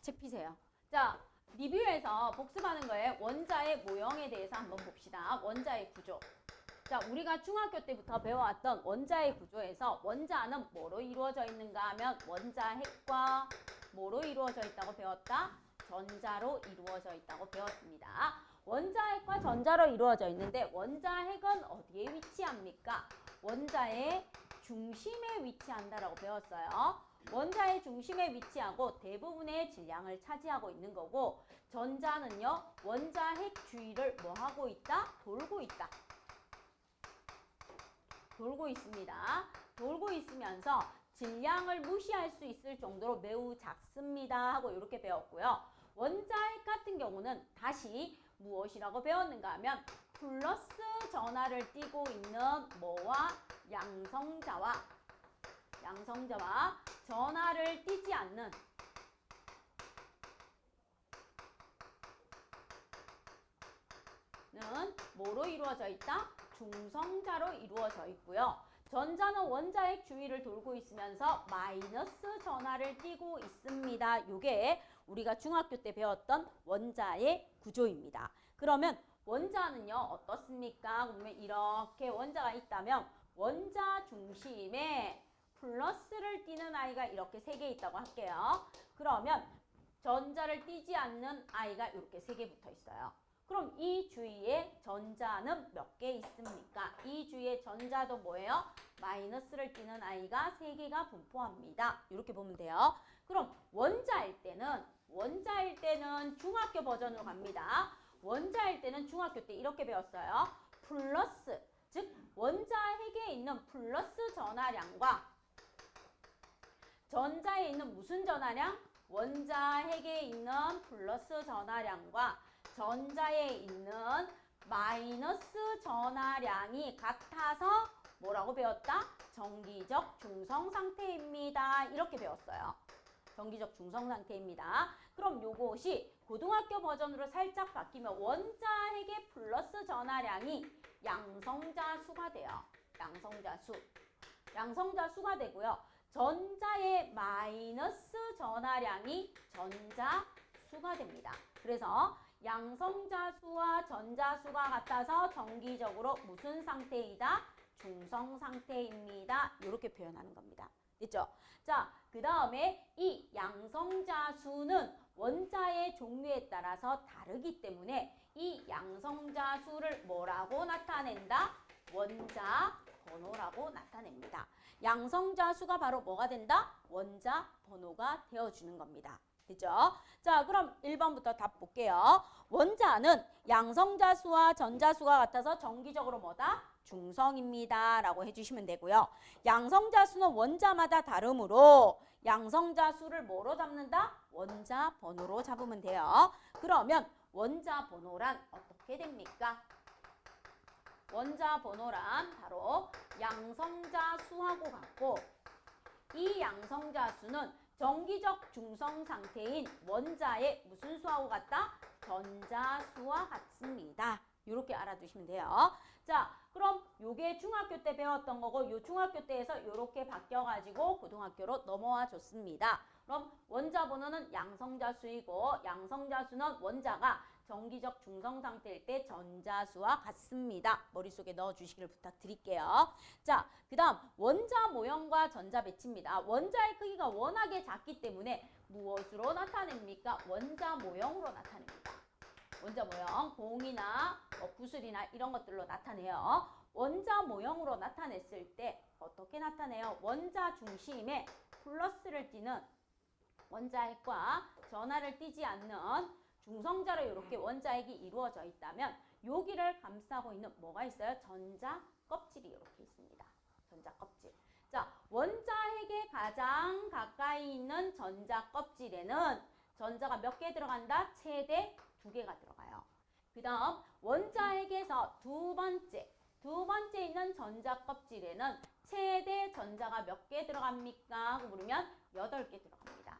책 피세요. 자, 리뷰에서 복습하는 거에 원자의 모형에 대해서 한번 봅시다. 원자의 구조. 자, 우리가 중학교 때부터 배워왔던 원자의 구조에서 원자는 뭐로 이루어져 있는가 하면 원자 핵과 뭐로 이루어져 있다고 배웠다? 전자로 이루어져 있다고 배웠습니다. 원자 핵과 전자로 이루어져 있는데 원자 핵은 어디에 위치합니까? 원자의 중심에 위치한다라고 배웠어요. 원자의 중심에 위치하고 대부분의 질량을 차지하고 있는 거고 전자는요. 원자 핵 주위를 뭐 하고 있다? 돌고 있다. 돌고 있습니다. 돌고 있으면서 질량을 무시할 수 있을 정도로 매우 작습니다 하고 이렇게 배웠고요. 원자핵 같은 경우는 다시 무엇이라고 배웠는가 하면 플러스 전하를 띠고 있는 뭐와 양성자와 전하를 띠지 않는 뭐로 이루어져 있다? 중성자로 이루어져 있고요. 전자는 원자핵 주위를 돌고 있으면서 마이너스 전하를 띠고 있습니다. 이게 우리가 중학교 때 배웠던 원자의 구조입니다. 그러면 원자는요 어떻습니까? 그러면 이렇게 원자가 있다면 원자 중심에 플러스를 띠는 아이가 이렇게 3개 있다고 할게요. 그러면 전자를 띠지 않는 아이가 이렇게 3개 붙어 있어요. 그럼 이 주위에 전자는 몇 개 있습니까? 이 주위에 전자도 뭐예요? 마이너스를 띠는 아이가 3개가 분포합니다. 이렇게 보면 돼요. 그럼 원자일 때는 중학교 버전으로 갑니다. 원자일 때는 중학교 때 이렇게 배웠어요. 플러스, 즉 원자 핵에 있는 플러스 전하량과 전자에 있는 무슨 전하량? 원자 핵에 있는 플러스 전하량과 전자에 있는 마이너스 전하량이 같아서 뭐라고 배웠다? 정기적 중성 상태입니다. 이렇게 배웠어요. 정기적 중성 상태입니다. 그럼 요것이 고등학교 버전으로 살짝 바뀌면 원자 핵의 플러스 전하량이 양성자 수가 돼요. 양성자 수가 되고요. 전자의 마이너스 전하량이 전자 수가 됩니다. 그래서 양성자 수와 전자 수가 같아서 정기적으로 무슨 상태이다? 중성 상태입니다. 이렇게 표현하는 겁니다. 됐죠? 자, 그 다음에 이 양성자 수는 원자의 종류에 따라서 다르기 때문에 이 양성자 수를 뭐라고 나타낸다? 원자 번호라고 나타냅니다. 양성자 수가 바로 뭐가 된다? 원자 번호가 되어주는 겁니다. 됐죠? 자, 그럼 1번부터 답 볼게요. 원자는 양성자 수와 전자 수가 같아서 정기적으로 뭐다? 중성입니다. 라고 해주시면 되고요. 양성자 수는 원자마다 다르므로 양성자 수를 뭐로 잡는다? 원자 번호로 잡으면 돼요. 그러면 원자 번호란 어떻게 됩니까? 원자 번호란 바로 양성자 수하고 같고 이 양성자 수는 정기적 중성 상태인 원자의 무슨 수하고 같다? 전자 수와 같습니다. 이렇게 알아두시면 돼요. 자, 그럼 요게 중학교 때 배웠던 거고 요 중학교 때에서 이렇게 바뀌어가지고 고등학교로 넘어와 줬습니다. 그럼 원자 번호는 양성자 수이고 양성자 수는 원자가 정기적 중성 상태일 때 전자수와 같습니다. 머릿속에 넣어주시기를 부탁드릴게요. 자, 그 다음 원자 모형과 전자 배치입니다. 원자의 크기가 워낙에 작기 때문에 무엇으로 나타냅니까? 원자 모형으로 나타냅니다. 원자 모형, 공이나 구슬이나 이런 것들로 나타내요. 원자 모형으로 나타냈을 때 어떻게 나타내요? 원자 중심에 플러스를 띠는 원자핵과 전하를 띠지 않는 중성자로 이렇게 원자핵이 이루어져 있다면 여기를 감싸고 있는 뭐가 있어요? 전자 껍질이 이렇게 있습니다. 전자 껍질. 자, 원자핵에 가장 가까이 있는 전자 껍질에는 전자가 몇 개 들어간다? 최대 2개가 들어가요. 그 다음 원자핵에서 두 번째 있는 전자 껍질에는 최대 전자가 몇 개 들어갑니까? 물으면 8개 들어갑니다.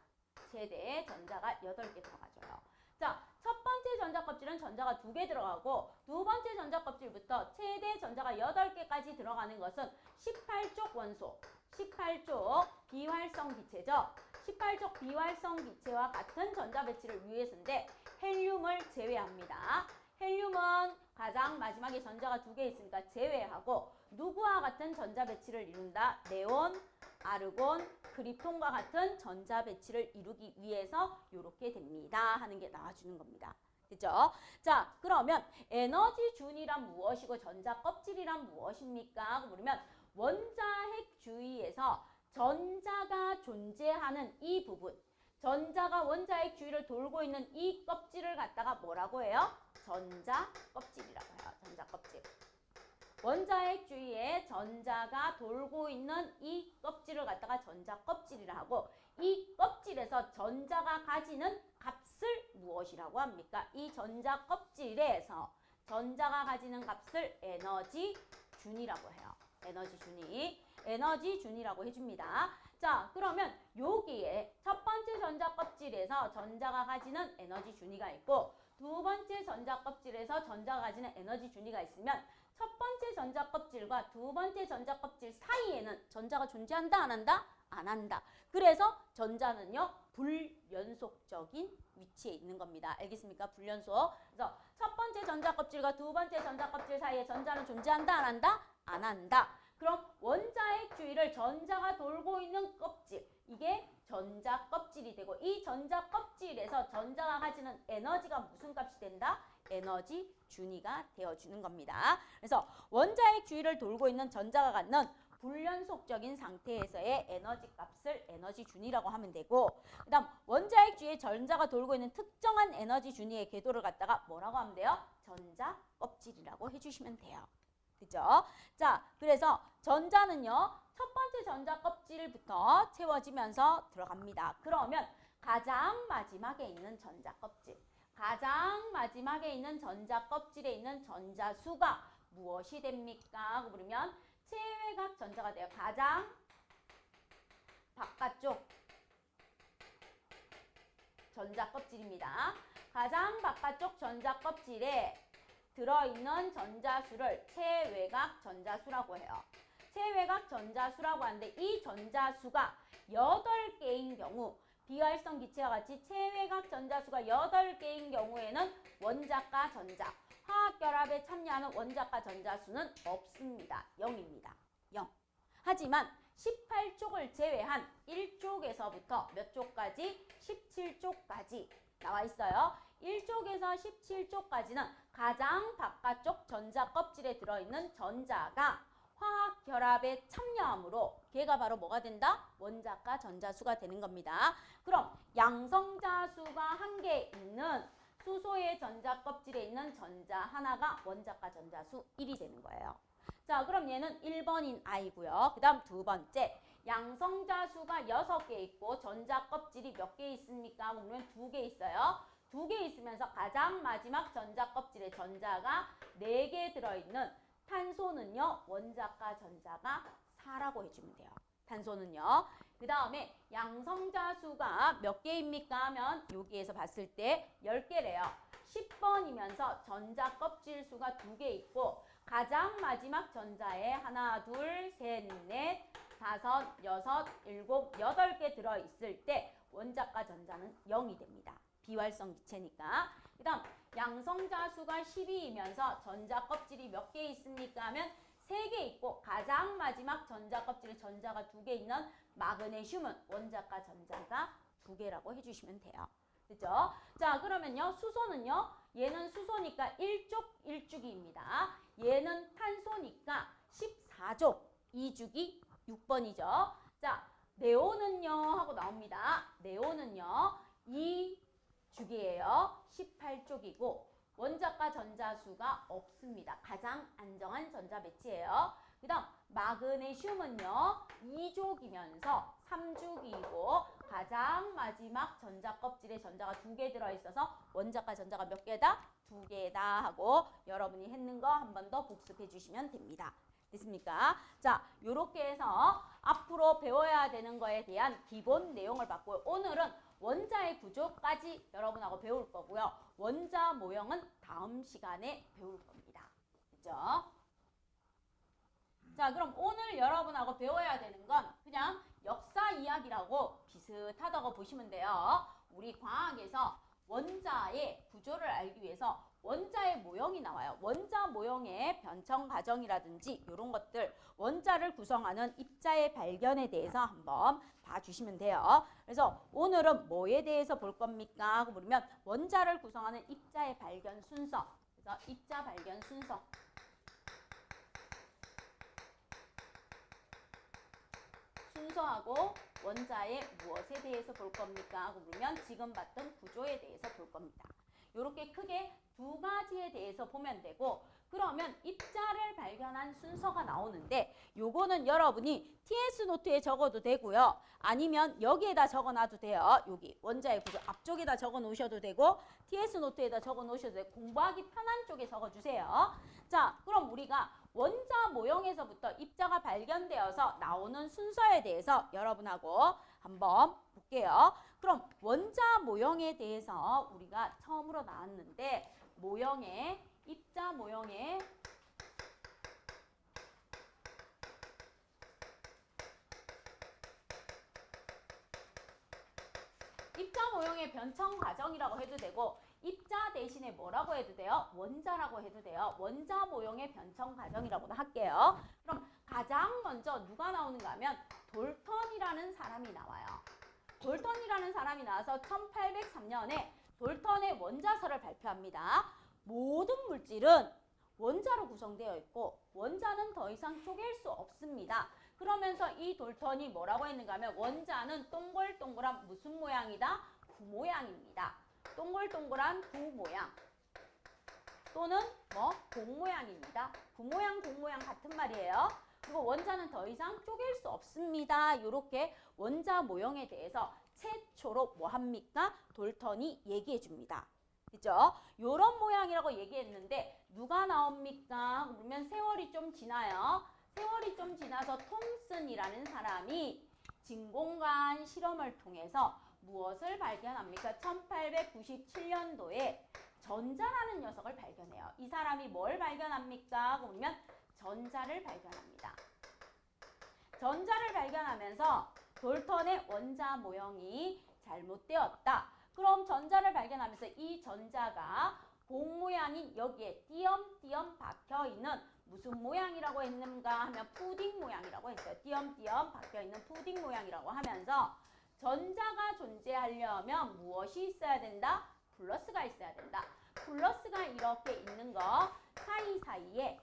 최대 전자가 8개 들어가줘요. 자, 첫 번째 전자 껍질은 전자가 2개 들어가고 두 번째 전자 껍질부터 최대 전자가 8개까지 들어가는 것은 18쪽 원소, 18쪽 비활성 기체죠. 18족 비활성 기체와 같은 전자 배치를 위해서인데 헬륨을 제외합니다. 헬륨은 가장 마지막에 전자가 2개 있으니까 제외하고 누구와 같은 전자 배치를 이룬다? 네온, 아르곤, 크립톤과 같은 전자 배치를 이루기 위해서 이렇게 됩니다 하는 게 나와주는 겁니다. 그죠? 자, 그러면 에너지 준이란 무엇이고 전자 껍질이란 무엇입니까? 그러면 원자핵 주위에서 전자가 존재하는 이 부분, 전자가 원자핵 주위를 돌고 있는 이 껍질을 갖다가 뭐라고 해요? 전자 껍질이라고 해요. 전자 껍질. 원자핵 주위에 전자가 돌고 있는 이 껍질을 갖다가 전자 껍질이라 하고 이 껍질에서 전자가 가지는 값을 무엇이라고 합니까? 이 전자 껍질에서 전자가 가지는 값을 에너지 준이라고 해요. 에너지 준이. 에너지 준이라고 해줍니다. 자, 그러면 여기에 첫 번째 전자 껍질에서 전자가 가지는 에너지 준이가 있고 두 번째 전자 껍질에서 전자가 가지는 에너지 준이가 있으면 첫 번째 전자 껍질과 두 번째 전자 껍질 사이에는 전자가 존재한다, 안 한다? 안 한다. 그래서 전자는요, 불연속적인 위치에 있는 겁니다. 알겠습니까? 불연속. 그래서 첫 번째 전자 껍질과 두 번째 전자 껍질 사이에 전자는 존재한다, 안 한다? 안 한다. 그럼 원자핵 주위를 전자가 돌고 있는 껍질, 이게 전자 껍질이 되고 이 전자 껍질에서 전자가 가지는 에너지가 무슨 값이 된다? 에너지 준위가 되어주는 겁니다. 그래서 원자핵 주위를 돌고 있는 전자가 갖는 불연속적인 상태에서의 에너지 값을 에너지 준위라고 하면 되고 그 다음 원자핵 주위에 전자가 돌고 있는 특정한 에너지 준위의 궤도를 갖다가 뭐라고 하면 돼요? 전자 껍질이라고 해주시면 돼요. 그죠? 자, 그래서 전자는요, 첫 번째 전자 껍질부터 채워지면서 들어갑니다. 그러면 가장 마지막에 있는 전자 껍질, 가장 마지막에 있는 전자 껍질에 있는 전자 수가 무엇이 됩니까? 그러면 체외각 전자가 돼요. 가장 바깥쪽 전자 껍질입니다. 가장 바깥쪽 전자 껍질에 들어있는 전자수를 체외각 전자수라고 해요. 체외각 전자수라고 하는데 이 전자수가 8개인 경우 비활성 기체와 같이 체외각 전자수가 8개인 경우에는 원자과 전자, 화학결합에 참여하는 원자과 전자수는 없습니다. 0입니다. 0. 하지만 18쪽을 제외한 1쪽에서부터 몇 쪽까지? 17쪽까지 나와 있어요. 1쪽에서 17쪽까지는 가장 바깥쪽 전자 껍질에 들어있는 전자가 화학 결합에 참여함으로 걔가 바로 뭐가 된다? 원자과 전자수가 되는 겁니다. 그럼 양성자수가 1개 있는 수소의 전자 껍질에 있는 전자 하나가 원자과 전자수 1이 되는 거예요. 자, 그럼 얘는 1번인 I고요. 그 다음 두 번째, 양성자수가 6개 있고 전자 껍질이 몇 개 있습니까? 그러면 2개 있어요. 2개 있으면서 가장 마지막 전자 껍질에 전자가 4개 들어있는 탄소는요, 원자과 전자가 4라고 해주면 돼요. 탄소는요. 그 다음에 양성자수가 몇 개입니까? 하면 여기에서 봤을 때 10개래요. 10번이면서 전자 껍질 수가 2개 있고 가장 마지막 전자에 하나, 둘, 셋, 넷, 다섯, 여섯, 일곱, 8개 들어있을 때 원자과 전자는 0이 됩니다. 비활성 기체니까. 그 다음 양성자수가 12이면서 전자 껍질이 몇 개 있습니까? 하면 3개 있고 가장 마지막 전자 껍질에 전자가 2개 있는 마그네슘은 원자과 전자가 2개라고 해주시면 돼요. 그죠? 자, 그러면요, 수소는요, 얘는 수소니까 1족 1주기입니다. 얘는 탄소니까 14족 2주기 6번이죠. 자, 네온은요 하고 나옵니다. 네온은요 2주기예요. 18쪽이고 원자과 전자수가 없습니다. 가장 안정한 전자 배치예요. 그 다음 마그네슘은요 2족이면서 3주기이고 가장 마지막 전자 껍질에 전자가 2개 들어있어서 원자과 전자가 몇 개다? 2개다 하고 여러분이 했는 거 한 번 더 복습해 주시면 됩니다. 됐습니까? 자, 요렇게 해서 앞으로 배워야 되는 거에 대한 기본 내용을 봤고요. 오늘은 원자의 구조까지 여러분하고 배울 거고요. 원자 모형은 다음 시간에 배울 겁니다. 그죠? 자, 그럼 오늘 여러분하고 배워야 되는 건 그냥 역사 이야기라고 비슷합니다. 비슷하다고 보시면 돼요. 우리 과학에서 원자의 구조를 알기 위해서 원자의 모형이 나와요. 원자 모형의 변청 과정이라든지 이런 것들, 원자를 구성하는 입자의 발견에 대해서 한번 봐주시면 돼요. 그래서 오늘은 뭐에 대해서 볼 겁니까? 하고 물으면 원자를 구성하는 입자의 발견 순서. 그래서 입자 발견 순서. 순서하고 원자의 무엇에 대해서 볼 겁니까? 하고 물으면 지금 봤던 구조에 대해서 볼 겁니다. 이렇게 크게 두 가지에 대해서 보면 되고, 그러면 입자를 발견한 순서가 나오는데 요거는 여러분이 TS 노트에 적어도 되고요. 아니면 여기에다 적어놔도 돼요. 여기 원자의 구조 앞쪽에다 적어 놓으셔도 되고 TS 노트에다 적어 놓으셔도 되고 공부하기 편한 쪽에 적어주세요. 자, 그럼 우리가 원자 모형에서부터 입자가 발견되어서 나오는 순서에 대해서 여러분하고 한번 볼게요. 그럼 원자 모형에 대해서 우리가 처음으로 나왔는데 모형의 입자 모형의 입자 모형의 변청 과정이라고 해도 되고 입자 대신에 뭐라고 해도 돼요? 원자라고 해도 돼요. 원자 모형의 변청 과정이라고도 할게요. 그럼 가장 먼저 누가 나오는가 하면 돌턴이라는 사람이 나와요. 돌턴이라는 사람이 나와서 1803년에 돌턴의 원자설을 발표합니다. 모든 물질은 원자로 구성되어 있고 원자는 더 이상 쪼갤 수 없습니다. 그러면서 이 돌턴이 뭐라고 했는가 하면 원자는 동글동글한 무슨 모양이다? 구 모양입니다. 동글동글한 구 모양 또는 공 모양입니다. 구 모양, 공 모양 같은 말이에요. 그리고 원자는 더 이상 쪼갤 수 없습니다. 이렇게 원자 모형에 대해서 최초로 뭐 합니까? 돌턴이 얘기해 줍니다. 그죠? 요런 모양이라고 얘기했는데 누가 나옵니까? 그러면 세월이 좀 지나요. 세월이 좀 지나서 톰슨이라는 사람이 진공관 실험을 통해서 무엇을 발견합니까? 1897년도에 전자라는 녀석을 발견해요. 이 사람이 뭘 발견합니까? 그러면 전자를 발견합니다. 전자를 발견하면서 돌턴의 원자 모형이 잘못되었다. 그럼 전자를 발견하면서 이 전자가 공 모양인 여기에 띄엄띄엄 박혀있는 무슨 모양이라고 했는가 하면 푸딩 모양이라고 했어요. 띄엄띄엄 박혀있는 푸딩 모양이라고 하면서 전자가 존재하려면 무엇이 있어야 된다? 플러스가 있어야 된다. 플러스가 이렇게 있는 거 사이사이에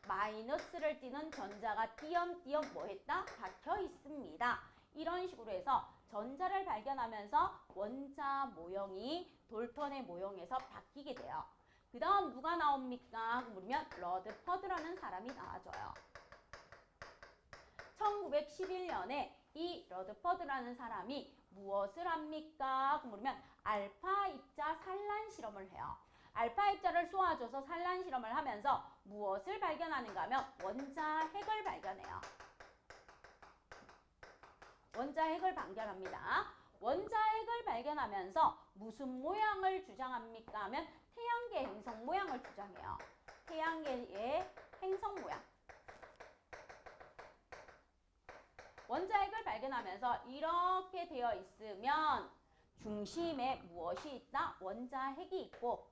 마이너스를 띠는 전자가 띄엄띄엄 뭐 했다? 박혀 있습니다. 이런 식으로 해서 전자를 발견하면서 원자 모형이 돌턴의 모형에서 바뀌게 돼요. 그 다음 누가 나옵니까? 물으면 러드퍼드라는 사람이 나와줘요. 1911년에 이 러드퍼드라는 사람이 무엇을 합니까? 물으면 알파 입자 산란 실험을 해요. 알파 입자를 쏘아줘서 산란 실험을 하면서 무엇을 발견하는가 하면 원자 핵을 발견해요. 원자 핵을 발견합니다. 원자 핵을 발견하면서 무슨 모양을 주장합니까? 하면 태양계 행성 모양을 주장해요. 태양계의 행성 모양. 원자 핵을 발견하면서 이렇게 되어 있으면 중심에 무엇이 있다? 원자 핵이 있고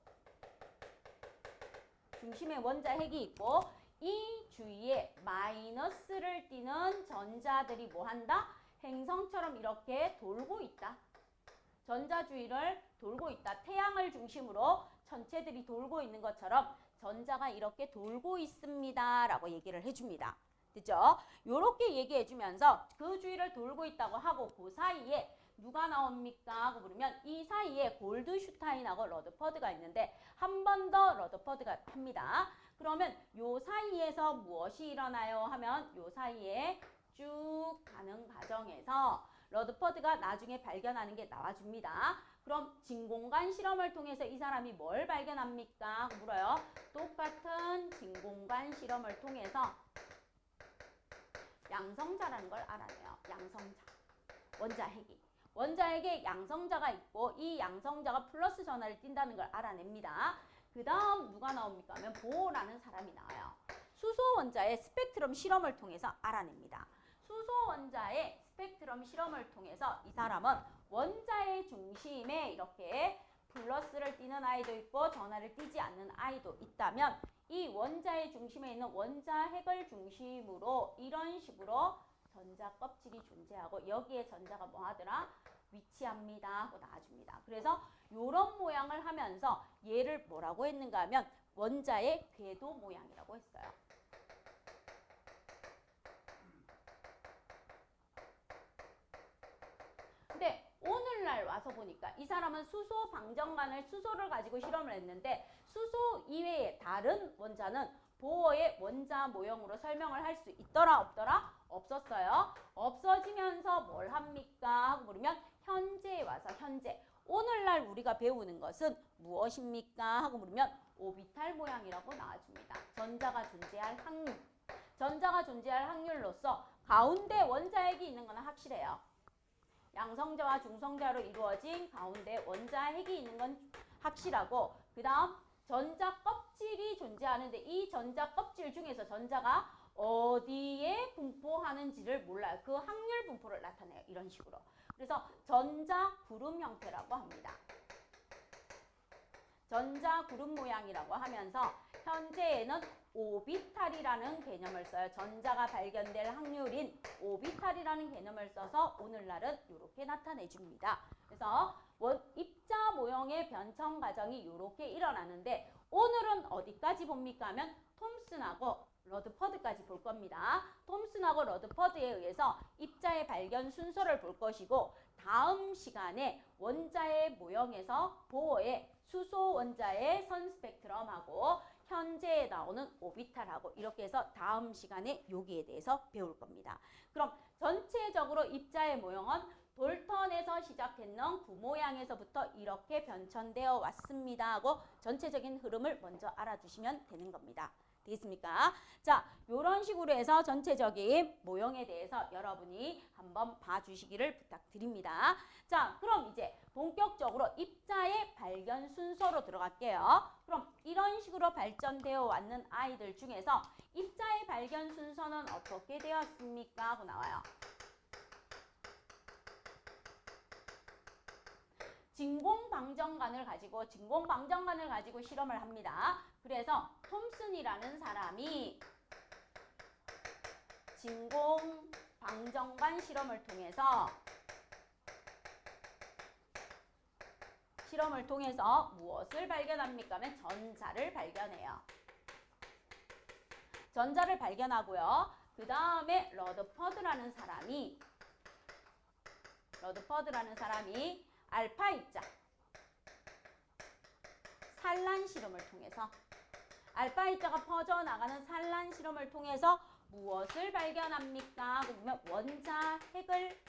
중심에 원자 핵이 있고 이 주위에 마이너스를 띠는 전자들이 뭐 한다? 행성처럼 이렇게 돌고 있다. 전자 주위를 돌고 있다. 태양을 중심으로 전체들이 돌고 있는 것처럼 전자가 이렇게 돌고 있습니다. 라고 얘기를 해줍니다. 그죠? 요렇게 얘기해 주면서 그 주위를 돌고 있다고 하고 그 사이에 누가 나옵니까? 하고 물으면 이 사이에 골드슈타인하고 러드퍼드가 있는데 한 번 더 러드퍼드가 합니다. 그러면 요 사이에서 무엇이 일어나요? 하면 요 사이에 쭉 가는 과정에서 러드퍼드가 나중에 발견하는 게 나와줍니다. 그럼 진공관 실험을 통해서 이 사람이 뭘 발견합니까? 물어요. 똑같은 진공관 실험을 통해서 양성자라는 걸 알아내요. 양성자. 원자 핵이. 원자 핵에 양성자가 있고 이 양성자가 플러스 전하를 띈다는 걸 알아냅니다. 그 다음 누가 나옵니까? 하면 보어라는 사람이 나와요. 수소 원자의 스펙트럼 실험을 통해서 알아냅니다. 수소 원자의 스펙트럼 실험을 통해서 이 사람은 원자의 중심에 이렇게 플러스를 띄는 아이도 있고 전하를 띄지 않는 아이도 있다면 이 원자의 중심에 있는 원자 핵을 중심으로 이런 식으로 전자 껍질이 존재하고 여기에 전자가 뭐 하더라? 위치합니다 하고 나와줍니다. 그래서 이런 모양을 하면서 얘를 뭐라고 했는가 하면 원자의 궤도 모양이라고 했어요. 근데 오늘날 와서 보니까 이 사람은 수소 방정관을 수소를 가지고 실험을 했는데 수소 이외에 다른 원자는 보어의 원자 모형으로 설명을 할 수 있더라 없더라? 없었어요. 없어지면서 뭘 합니까? 하고 물으면 현재에 와서 현재. 오늘날 우리가 배우는 것은 무엇입니까? 하고 물으면 오비탈 모양이라고 나와줍니다. 전자가 존재할 확률. 전자가 존재할 확률로서 가운데 원자핵이 있는 건 확실해요. 양성자와 중성자로 이루어진 가운데 원자핵이 있는 건 확실하고 그 다음 전자 껍질이 존재하는데 이 전자 껍질 중에서 전자가 어디에 분포하는지를 몰라요. 그 확률 분포를 나타내요. 이런 식으로. 그래서 전자 구름 형태라고 합니다. 전자 구름 모양이라고 하면서 현재에는 오비탈이라는 개념을 써요. 전자가 발견될 확률인 오비탈이라는 개념을 써서 오늘날은 이렇게 나타내 줍니다. 그래서 입자 모형의 변천 과정이 이렇게 일어나는데 오늘은 어디까지 봅니까 하면 톰슨하고 러드퍼드까지 볼 겁니다. 톰슨하고 러드퍼드에 의해서 입자의 발견 순서를 볼 것이고 다음 시간에 원자의 모형에서 보어의 수소 원자의 선 스펙트럼하고 현재에 나오는 오비탈하고 이렇게 해서 다음 시간에 여기에 대해서 배울 겁니다. 그럼 전체적으로 입자의 모형은 돌턴에서 시작했는 구모양에서부터 이렇게 변천되어 왔습니다 하고 전체적인 흐름을 먼저 알아두시면 되는 겁니다. 되겠습니까? 자, 이런 식으로 해서 전체적인 모형에 대해서 여러분이 한번 봐주시기를 부탁드립니다. 자, 그럼 이제 본격적으로 입자의 발견 순서로 들어갈게요. 그럼 이런 식으로 발전되어 왔는 아이들 중에서 입자의 발견 순서는 어떻게 되었습니까? 하고 나와요. 진공방정관을 가지고 실험을 합니다. 그래서 톰슨이라는 사람이 진공방정관 실험을 통해서 무엇을 발견합니까? 하면 전자를 발견해요. 전자를 발견하고요. 그 다음에 러드퍼드라는 사람이 알파 입자 산란 실험을 통해서 알파 입자가 퍼져나가는 산란 실험을 통해서 무엇을 발견합니까? 하고 보면 원자핵을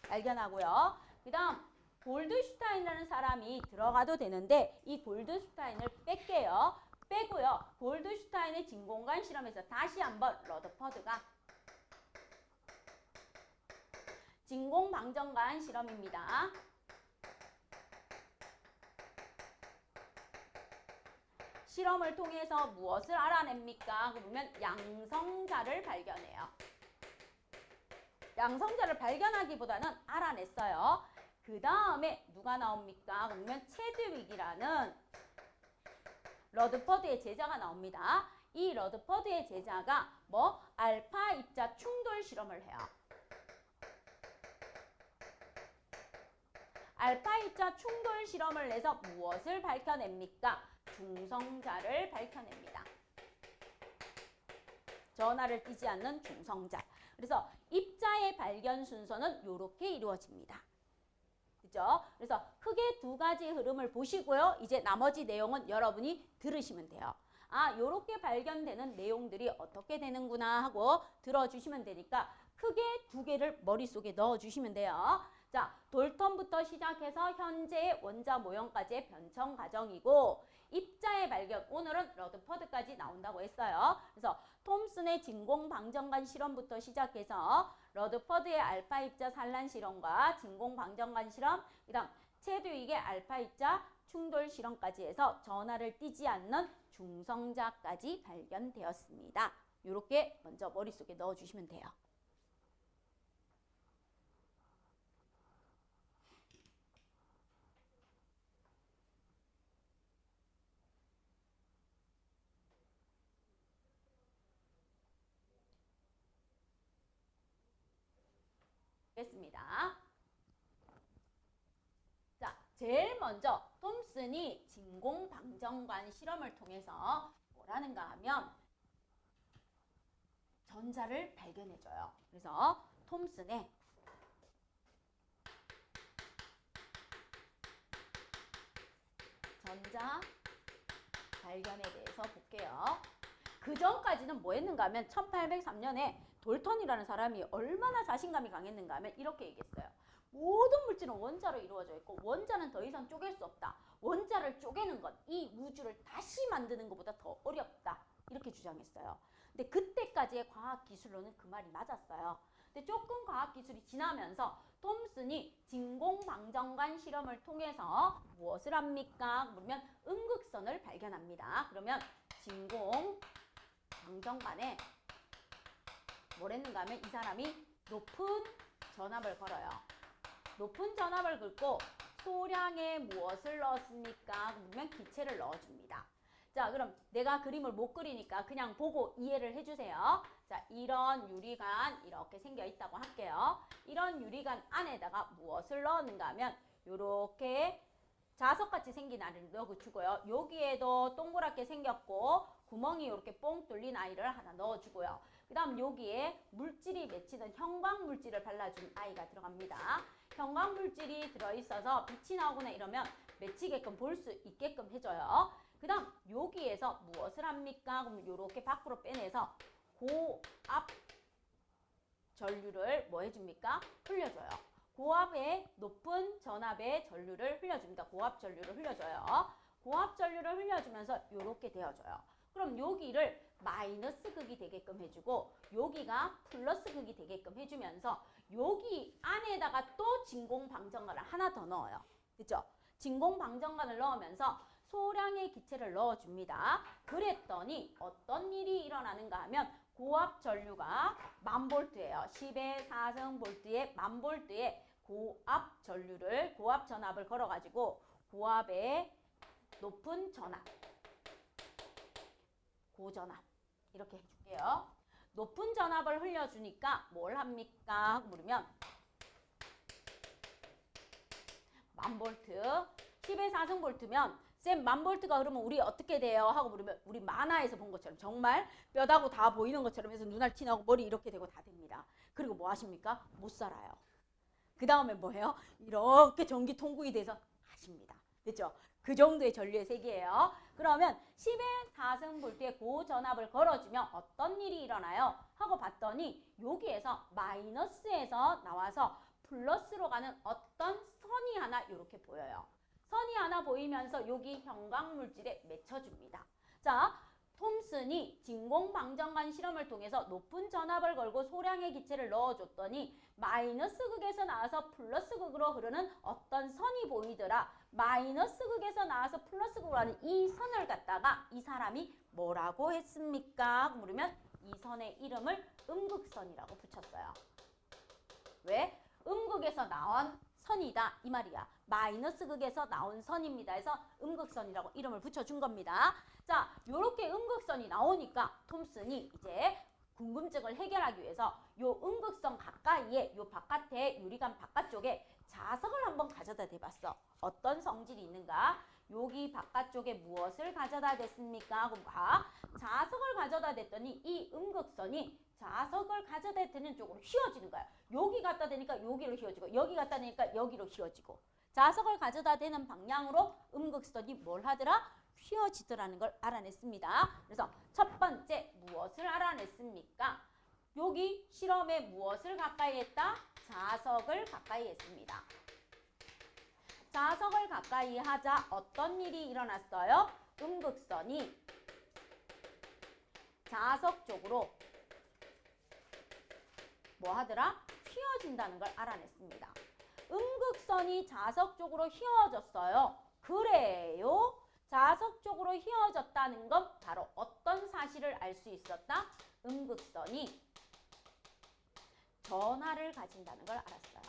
발견하고요. 그 다음 골드슈타인이라는 사람이 들어가도 되는데 이 골드슈타인을 빼고요. 골드슈타인의 진공관 실험에서 다시 한번 러드퍼드가 진공방정관 실험입니다. 실험을 통해서 무엇을 알아냅니까? 그러면 양성자를 발견해요. 양성자를 발견하기보다는 알아냈어요. 그 다음에 누가 나옵니까? 그러면 체드윅이라는 러드퍼드의 제자가 나옵니다. 이 러드퍼드의 제자가 알파 입자 충돌 실험을 해요. 알파 입자 충돌 실험을 해서 무엇을 밝혀냅니까? 중성자를 밝혀냅니다. 전하를 띠지 않는 중성자. 그래서 입자의 발견 순서는 이렇게 이루어집니다. 그죠? 그래서 크게 두 가지 흐름을 보시고요. 이제 나머지 내용은 여러분이 들으시면 돼요. 아, 요렇게 발견되는 내용들이 어떻게 되는구나 하고 들어주시면 되니까 크게 두 개를 머릿속에 넣어주시면 돼요. 자, 돌턴부터 시작해서 현재의 원자 모형까지의 변천 과정이고 입자의 발견, 오늘은 러드퍼드까지 나온다고 했어요. 그래서 톰슨의 진공방정관 실험부터 시작해서 러드퍼드의 알파 입자 산란 실험과 진공방정관 실험, 그 다음 체드윅의 알파 입자 충돌 실험까지 해서 전하를 띠지 않는 중성자까지 발견되었습니다. 이렇게 먼저 머릿속에 넣어주시면 돼요. 됐습니다. 자, 제일 먼저 톰슨이 진공방정관 실험을 통해서 뭐라는가 하면 전자를 발견해줘요. 그래서 톰슨의 전자 발견에 대해서 볼게요. 그 전까지는 뭐 했는가 하면 1803년에 돌턴이라는 사람이 얼마나 자신감이 강했는가 하면 이렇게 얘기했어요. 모든 물질은 원자로 이루어져 있고 원자는 더 이상 쪼갤 수 없다. 원자를 쪼개는 것, 이 우주를 다시 만드는 것보다 더 어렵다. 이렇게 주장했어요. 근데 그때까지의 과학 기술로는 그 말이 맞았어요. 근데 조금 과학 기술이 지나면서 톰슨이 진공방정관 실험을 통해서 무엇을 합니까? 그러면 음극선을 발견합니다. 그러면 진공방정관에 뭘 했는가 하면 이 사람이 높은 전압을 걸어요. 높은 전압을 긁고 소량의 무엇을 넣었습니까? 그러면 기체를 넣어줍니다. 자, 그럼 내가 그림을 못 그리니까 그냥 보고 이해를 해주세요. 자, 이런 유리관 이렇게 생겨 있다고 할게요. 이런 유리관 안에다가 무엇을 넣었는가 하면 이렇게 자석같이 생긴 아이를 넣어주고요. 여기에도 동그랗게 생겼고 구멍이 이렇게 뽕 뚫린 아이를 하나 넣어주고요. 그 다음 여기에 물질이 맺히는 형광물질을 발라준 아이가 들어갑니다. 형광물질이 들어있어서 빛이 나오거나 이러면 맺히게끔 볼 수 있게끔 해줘요. 그 다음 여기에서 무엇을 합니까? 그럼 이렇게 밖으로 빼내서 고압 전류를 뭐 해줍니까? 흘려줘요. 고압의 높은 전압의 전류를 흘려줍니다. 고압 전류를 흘려줘요. 고압 전류를 흘려주면서 이렇게 되어줘요. 그럼 여기를 마이너스 극이 되게끔 해주고 여기가 플러스 극이 되게끔 해주면서 여기 안에다가 또 진공방정관을 하나 더 넣어요. 그죠? 진공방정관을 넣으면서 소량의 기체를 넣어줍니다. 그랬더니 어떤 일이 일어나는가 하면 고압 전류가 1000볼트예요. 10의 4승 볼트에 1000볼트에 고압 전류를 고압 전압을 걸어가지고 고압의 높은 전압, 고전압 이렇게 해줄게요. 높은 전압을 흘려주니까 뭘 합니까? 물으면 1000볼트, 10의 4승 볼트면 쌤 1000볼트가 그러면 우리 어떻게 돼요? 하고 물으면 우리 만화에서 본 것처럼 정말 뼈다구 다 보이는 것처럼 해서 눈알 티 나고 머리 이렇게 되고 다 됩니다. 그리고 뭐 하십니까? 못 살아요. 그 다음에 뭐예요? 이렇게 전기 통구이 돼서 하십니다. 됐죠? 그 정도의 전류의 세계예요. 그러면 10의 4승 볼트의 고전압을 걸어주면 어떤 일이 일어나요? 하고 봤더니 여기에서 마이너스에서 나와서 플러스로 가는 어떤 선이 하나 이렇게 보여요. 선이 하나 보이면서 여기 형광물질에 맺혀줍니다. 자, 톰슨이 진공방정관 실험을 통해서 높은 전압을 걸고 소량의 기체를 넣어줬더니 마이너스 극에서 나와서 플러스 극으로 흐르는 어떤 선이 보이더라. 마이너스 극에서 나와서 플러스 극으로 하는 이 선을 갖다가 이 사람이 뭐라고 했습니까? 물으면 이 선의 이름을 음극선이라고 붙였어요. 왜? 음극에서 나온 선이다 이 말이야. 마이너스 극에서 나온 선입니다 해서 음극선이라고 이름을 붙여준 겁니다. 자, 요렇게 음극선이 나오니까 톰슨이 이제 궁금증을 해결하기 위해서 요 음극선 가까이에 요 바깥에 유리관 바깥쪽에 자석을 한번 가져다 대봤어. 어떤 성질이 있는가? 여기 바깥쪽에 무엇을 가져다 댔습니까? 봐. 자석을 가져다 댔더니 이 음극선이 자석을 가져다 대는 쪽으로 휘어지는 거야. 여기 갖다 대니까 여기로 휘어지고 여기 갖다 대니까 여기로 휘어지고 자석을 가져다 대는 방향으로 음극선이 뭘 하더라? 휘어지더라는 걸 알아냈습니다. 그래서 첫 번째 무엇을 알아냈습니까? 여기 실험에 무엇을 가까이 했다? 자석을 가까이 했습니다. 자석을 가까이 하자 어떤 일이 일어났어요? 음극선이 자석 쪽으로 뭐 하더라? 휘어진다는 걸 알아냈습니다. 음극선이 자석 쪽으로 휘어졌어요. 그래요? 자석 쪽으로 휘어졌다는 건 바로 어떤 사실을 알 수 있었다? 음극선이 전하를 가진다는 걸 알았어요.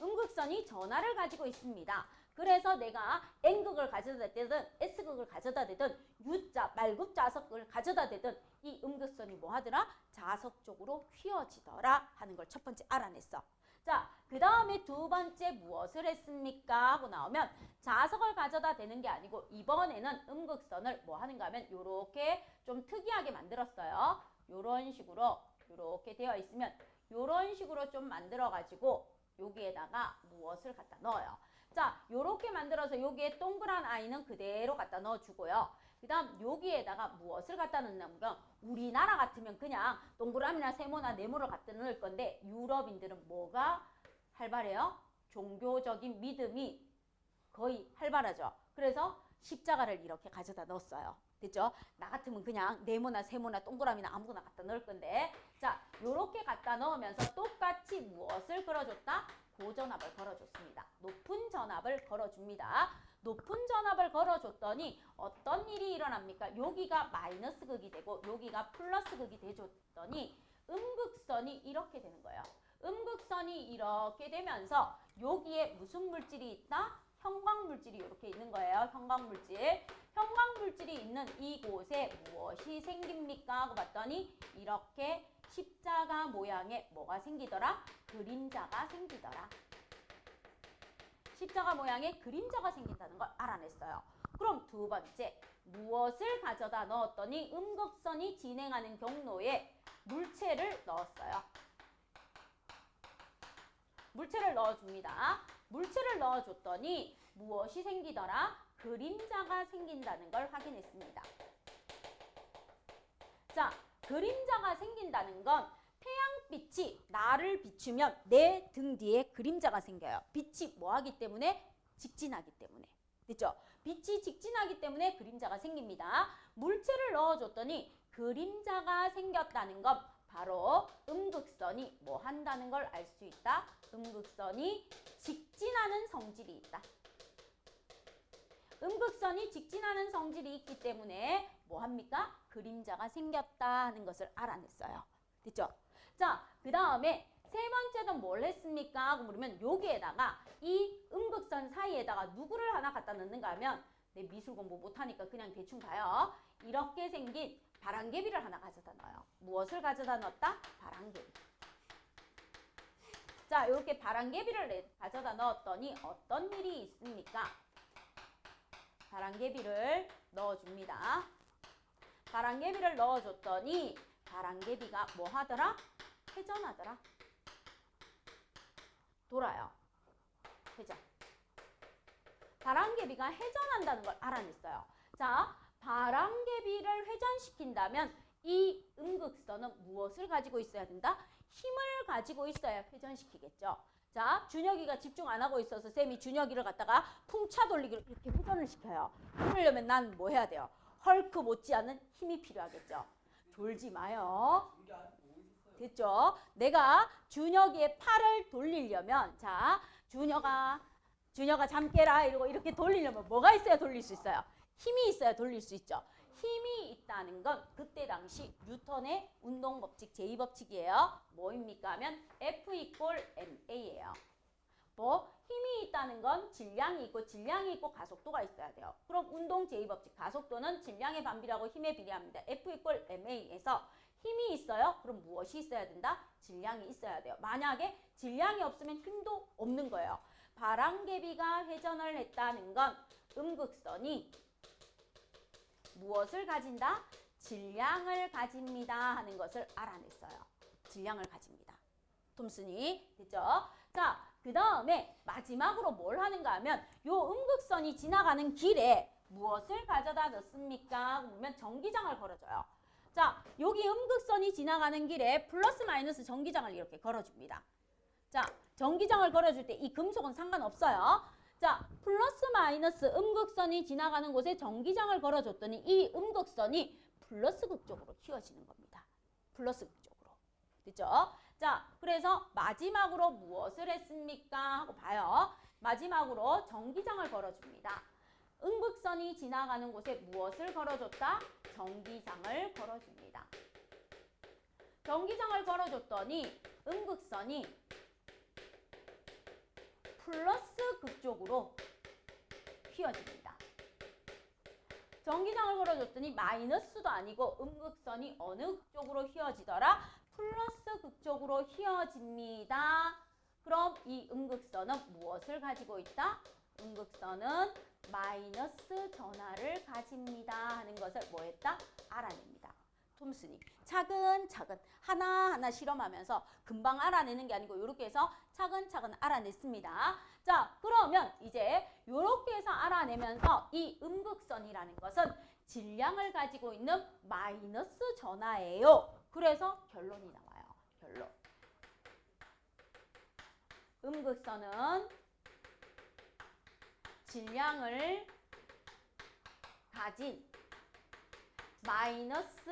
음극선이 전하를 가지고 있습니다. 그래서 내가 N극을 가져다 대든 S극을 가져다 대든 U자, 말급자석을 가져다 대든 이 음극선이 뭐 하더라? 자석 쪽으로 휘어지더라 하는 걸 첫 번째 알아냈어. 자, 그 다음에 두 번째 무엇을 했습니까? 하고 나오면 자석을 가져다 대는 게 아니고 이번에는 음극선을 뭐 하는가 하면 요렇게 좀 특이하게 만들었어요. 요런 식으로 요렇게 되어 있으면 요런 식으로 좀 만들어 가지고 여기에다가 무엇을 갖다 넣어요. 자, 요렇게 만들어서 여기에 동그란 아이는 그대로 갖다 넣어주고요. 그 다음 여기에다가 무엇을 갖다 넣냐면 우리나라 같으면 그냥 동그라미나 세모나 네모를 갖다 넣을 건데 유럽인들은 뭐가 활발해요? 종교적인 믿음이 거의 활발하죠. 그래서 십자가를 이렇게 가져다 넣었어요. 됐죠? 나 같으면 그냥 네모나 세모나 동그라미나 아무거나 갖다 넣을 건데 자, 요렇게 갖다 넣으면서 똑같이 무엇을 걸어줬다? 고전압을 걸어줬습니다. 높은 전압을 걸어줍니다. 높은 전압을 걸어줬더니 어떤 일이 일어납니까? 여기가 마이너스 극이 되고 여기가 플러스 극이 돼줬더니 음극선이 이렇게 되는 거예요. 음극선이 이렇게 되면서 여기에 무슨 물질이 있다? 형광물질이 이렇게 있는 거예요. 형광물질. 형광물질이 있는 이곳에 무엇이 생깁니까? 하고 봤더니 이렇게 십자가 모양의 뭐가 생기더라? 그림자가 생기더라. 십자가 모양의 그림자가 생긴다는 걸 알아냈어요. 그럼 두 번째, 무엇을 가져다 넣었더니 음극선이 진행하는 경로에 물체를 넣었어요. 물체를 넣어줍니다. 물체를 넣어줬더니 무엇이 생기더라? 그림자가 생긴다는 걸 확인했습니다. 자, 그림자가 생긴다는 건 태양빛이 나를 비추면 내 등 뒤에 그림자가 생겨요. 빛이 뭐 하기 때문에? 직진하기 때문에. 됐죠? 빛이 직진하기 때문에 그림자가 생깁니다. 물체를 넣어줬더니 그림자가 생겼다는 건 바로 음극선이 뭐 한다는 걸 알 수 있다. 음극선이 직진하는 성질이 있다. 음극선이 직진하는 성질이 있기 때문에 뭐 합니까? 그림자가 생겼다 하는 것을 알아냈어요. 됐죠? 자, 그 다음에 세 번째는 뭘 했습니까? 하고 물으면 여기에다가 이 음극선 사이에다가 누구를 하나 갖다 넣는가 하면 내 미술 공부 못하니까 그냥 대충 가요. 이렇게 생긴 바람개비를 하나 가져다 넣어요. 무엇을 가져다 넣었다? 바람개비. 자, 이렇게 바람개비를 가져다 넣었더니 어떤 일이 있습니까? 바람개비를 넣어줍니다. 바람개비를 넣어줬더니 바람개비가 뭐 하더라? 회전하더라. 돌아요. 회전. 바람개비가 회전한다는 걸 알아냈어요. 자, 바람개비를 회전시킨다면 이 음극선은 무엇을 가지고 있어야 된다? 힘을 가지고 있어야 회전시키겠죠. 자, 준혁이가 집중 안 하고 있어서 쌤이 준혁이를 갖다가 풍차 돌리기로 이렇게 회전을 시켜요. 그러려면 난 뭐 해야 돼요? 헐크 못지않은 힘이 필요하겠죠. 졸지 마요. 됐죠? 내가 준혁이의 팔을 돌리려면 자, 준혁아 잠 깨라 이러고 이렇게 돌리려면 뭐가 있어야 돌릴 수 있어요? 힘이 있어야 돌릴 수 있죠. 힘이 있다는 건 그때 당시 뉴턴의 운동법칙 제2법칙이에요. 뭐입니까 하면 F = ma예요. 뭐 힘이 있다는 건 질량이 있고 가속도가 있어야 돼요. 그럼 운동 제2법칙 가속도는 질량의 반비례하고 힘의 비례합니다. F = ma에서 힘이 있어요? 그럼 무엇이 있어야 된다? 질량이 있어야 돼요. 만약에 질량이 없으면 힘도 없는 거예요. 바람개비가 회전을 했다는 건 음극선이 무엇을 가진다? 질량을 가집니다 하는 것을 알아냈어요. 질량을 가집니다. 톰슨이 됐죠? 자, 그 다음에 마지막으로 뭘 하는가 하면 요 음극선이 지나가는 길에 무엇을 가져다 줬습니까? 그러면 전기장을 걸어줘요. 자, 여기 음극선이 지나가는 길에 플러스 마이너스 전기장을 이렇게 걸어줍니다. 자, 전기장을 걸어줄 때 이 금속은 상관없어요. 자, 플러스 마이너스 음극선이 지나가는 곳에 전기장을 걸어줬더니 이 음극선이 플러스 극 쪽으로 휘어지는 겁니다. 플러스 극 쪽으로. 됐죠? 자, 그래서 마지막으로 무엇을 했습니까? 하고 봐요. 마지막으로 전기장을 걸어줍니다. 음극선이 지나가는 곳에 무엇을 걸어줬다? 전기장을 걸어줍니다. 전기장을 걸어줬더니 음극선이 플러스 극쪽으로 휘어집니다. 전기장을 걸어줬더니 마이너스도 아니고 음극선이 어느 쪽으로 휘어지더라? 플러스 극쪽으로 휘어집니다. 그럼 이 음극선은 무엇을 가지고 있다? 음극선은 마이너스 전하를 가집니다 하는 것을 뭐 했다? 알아냅니다. 톰슨이 차근차근 하나하나 실험하면서 금방 알아내는 게 아니고 이렇게 해서 차근차근 알아냈습니다. 자, 그러면 이제 이렇게 해서 알아내면서 이 음극선이라는 것은 질량을 가지고 있는 마이너스 전하예요. 그래서 결론이 나와요. 결론. 음극선은 질량을 가진 마이너스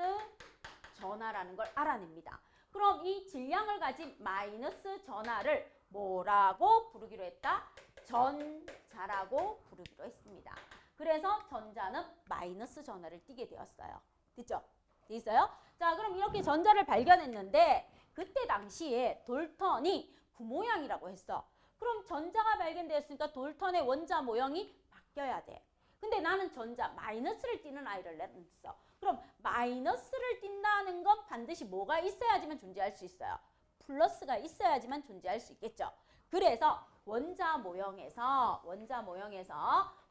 전하라는 걸 알아냅니다. 그럼 이 질량을 가진 마이너스 전하를 뭐라고 부르기로 했다? 전자라고 부르기로 했습니다. 그래서 전자는 마이너스 전하를 띠게 되었어요. 됐죠? 됐어요? 자, 그럼 이렇게 전자를 발견했는데 그때 당시에 돌턴이 구모양이라고 했어. 그럼 전자가 발견되었으니까 돌턴의 원자 모형이 바뀌어야 돼. 근데 나는 전자 마이너스를 띠는 아이를 냈어. 그럼 마이너스를 띈다는 건 반드시 뭐가 있어야지만 존재할 수 있어요. 플러스가 있어야지만 존재할 수 있겠죠. 그래서 원자 모형에서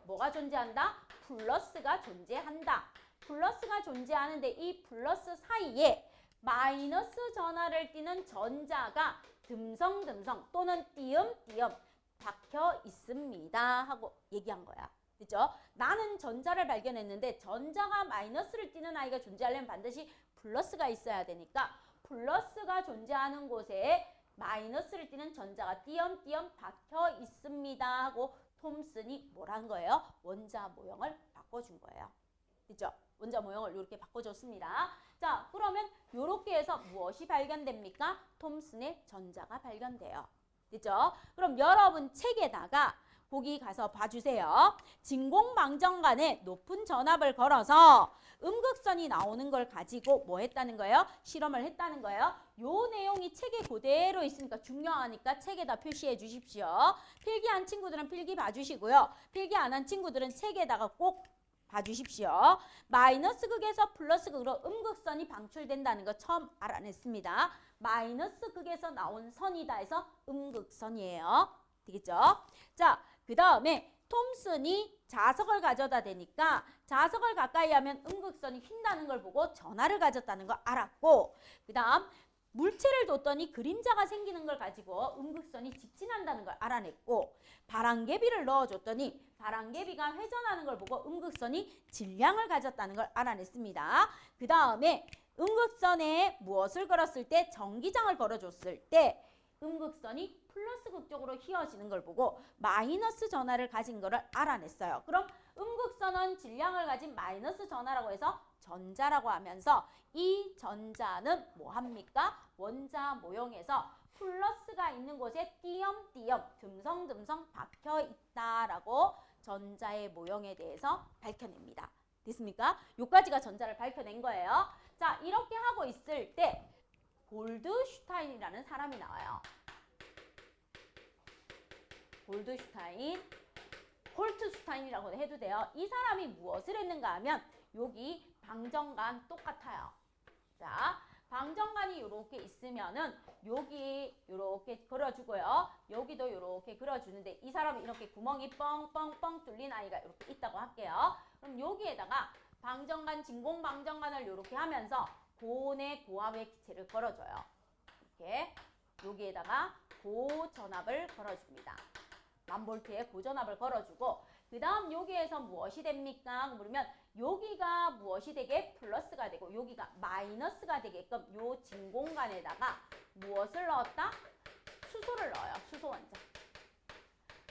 뭐가 존재한다? 플러스가 존재한다. 플러스가 존재하는데 이 플러스 사이에 마이너스 전하를 띠는 전자가 듬성듬성 또는 띄엄띄엄 박혀 있습니다 하고 얘기한 거야. 그죠? 나는 전자를 발견했는데 전자가 마이너스를 띠는 아이가 존재하려면 반드시 플러스가 있어야 되니까 플러스가 존재하는 곳에 마이너스를 띠는 전자가 띄엄띄엄 박혀 있습니다 하고 톰슨이 뭐란 거예요? 원자 모형을 바꿔준 거예요. 그죠? 원자 모형을 이렇게 바꿔줬습니다. 자, 그러면 이렇게 해서 무엇이 발견됩니까? 톰슨의 전자가 발견돼요. 그죠? 그럼 여러분 책에다가 거기 가서 봐주세요. 진공망전간에 높은 전압을 걸어서 음극선이 나오는 걸 가지고 뭐 했다는 거예요? 실험을 했다는 거예요. 요 내용이 책에 그대로 있으니까 중요하니까 책에다 표시해 주십시오. 필기한 친구들은 필기 봐주시고요. 필기 안 한 친구들은 책에다가 꼭 봐주십시오. 마이너스 극에서 플러스 극으로 음극선이 방출된다는 거 처음 알아냈습니다. 마이너스 극에서 나온 선이다 해서 음극선이에요. 되겠죠? 자, 그 다음에 톰슨이 자석을 가져다 대니까 자석을 가까이 하면 음극선이 휜다는 걸 보고 전하를 가졌다는 거 알았고, 그 다음 물체를 뒀더니 그림자가 생기는 걸 가지고 음극선이 직진한다는 걸 알아냈고, 바람개비를 넣어줬더니 바람개비가 회전하는 걸 보고 음극선이 질량을 가졌다는 걸 알아냈습니다. 그 다음에 음극선에 무엇을 걸었을 때 전기장을 걸어줬을 때 음극선이 플러스 극쪽으로 휘어지는 걸 보고 마이너스 전하를 가진 거를 알아냈어요. 그럼 음극선은 질량을 가진 마이너스 전하라고 해서 전자라고 하면서 이 전자는 뭐합니까? 원자 모형에서 플러스가 있는 곳에 띄엄띄엄 듬성듬성 박혀 있다라고 전자의 모형에 대해서 밝혀냅니다. 됐습니까? 요까지가 전자를 밝혀낸 거예요. 자, 이렇게 하고 있을 때 골드슈타인이라는 사람이 나와요. 골드슈타인, 홀트슈타인이라고 해도 돼요. 이 사람이 무엇을 했는가 하면 여기 방정간 똑같아요. 자, 방정간이 이렇게 있으면은 여기 이렇게 그려주고요. 여기도 이렇게 그려주는데 이 사람은 이렇게 구멍이 뻥뻥뻥 뚫린 아이가 이렇게 있다고 할게요. 그럼 여기에다가 방정간, 진공방정간을 이렇게 하면서 고온의 고압의 기체를 걸어줘요. 이렇게 여기에다가 고전압을 걸어줍니다. 1000V의 고전압을 걸어주고 그 다음 여기에서 무엇이 됩니까? 물으면 여기가 무엇이 되게 플러스가 되고 여기가 마이너스가 되게끔 요 진공관에다가 무엇을 넣었다? 수소를 넣어요. 수소원자.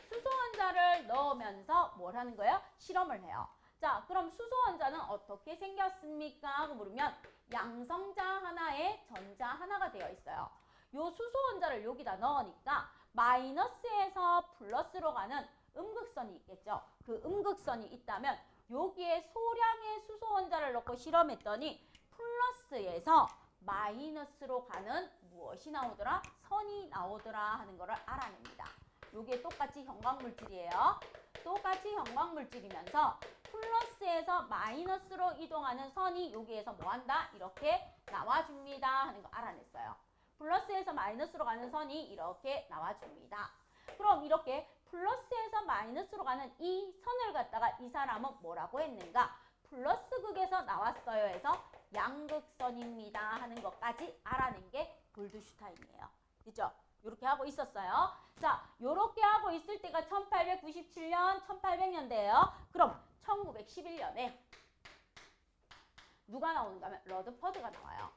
수소원자를 넣으면서 뭘 하는 거예요? 실험을 해요. 자, 그럼 수소원자는 어떻게 생겼습니까? 물으면 양성자 하나에 전자 하나가 되어 있어요. 요 수소원자를 여기다 넣으니까 마이너스에서 플러스로 가는 음극선이 있겠죠. 그 음극선이 있다면 여기에 소량의 수소 원자를 넣고 실험했더니 플러스에서 마이너스로 가는 무엇이 나오더라? 선이 나오더라 하는 거를 알아냅니다. 요게 똑같이 형광물질이에요. 똑같이 형광물질이면서 플러스에서 마이너스로 이동하는 선이 여기에서 뭐한다? 이렇게 나와줍니다 하는 거 알아냈어요. 플러스에서 마이너스로 가는 선이 이렇게 나와줍니다. 그럼 이렇게 플러스에서 마이너스로 가는 이 선을 갖다가 이 사람은 뭐라고 했는가? 플러스 극에서 나왔어요 해서 양극선입니다 하는 것까지 알아낸 게 골드슈타인이에요. 그죠? 이렇게 하고 있었어요. 자, 이렇게 하고 있을 때가 1897년, 1800년대예요. 그럼 1911년에 누가 나오는가 하면 러드퍼드가 나와요.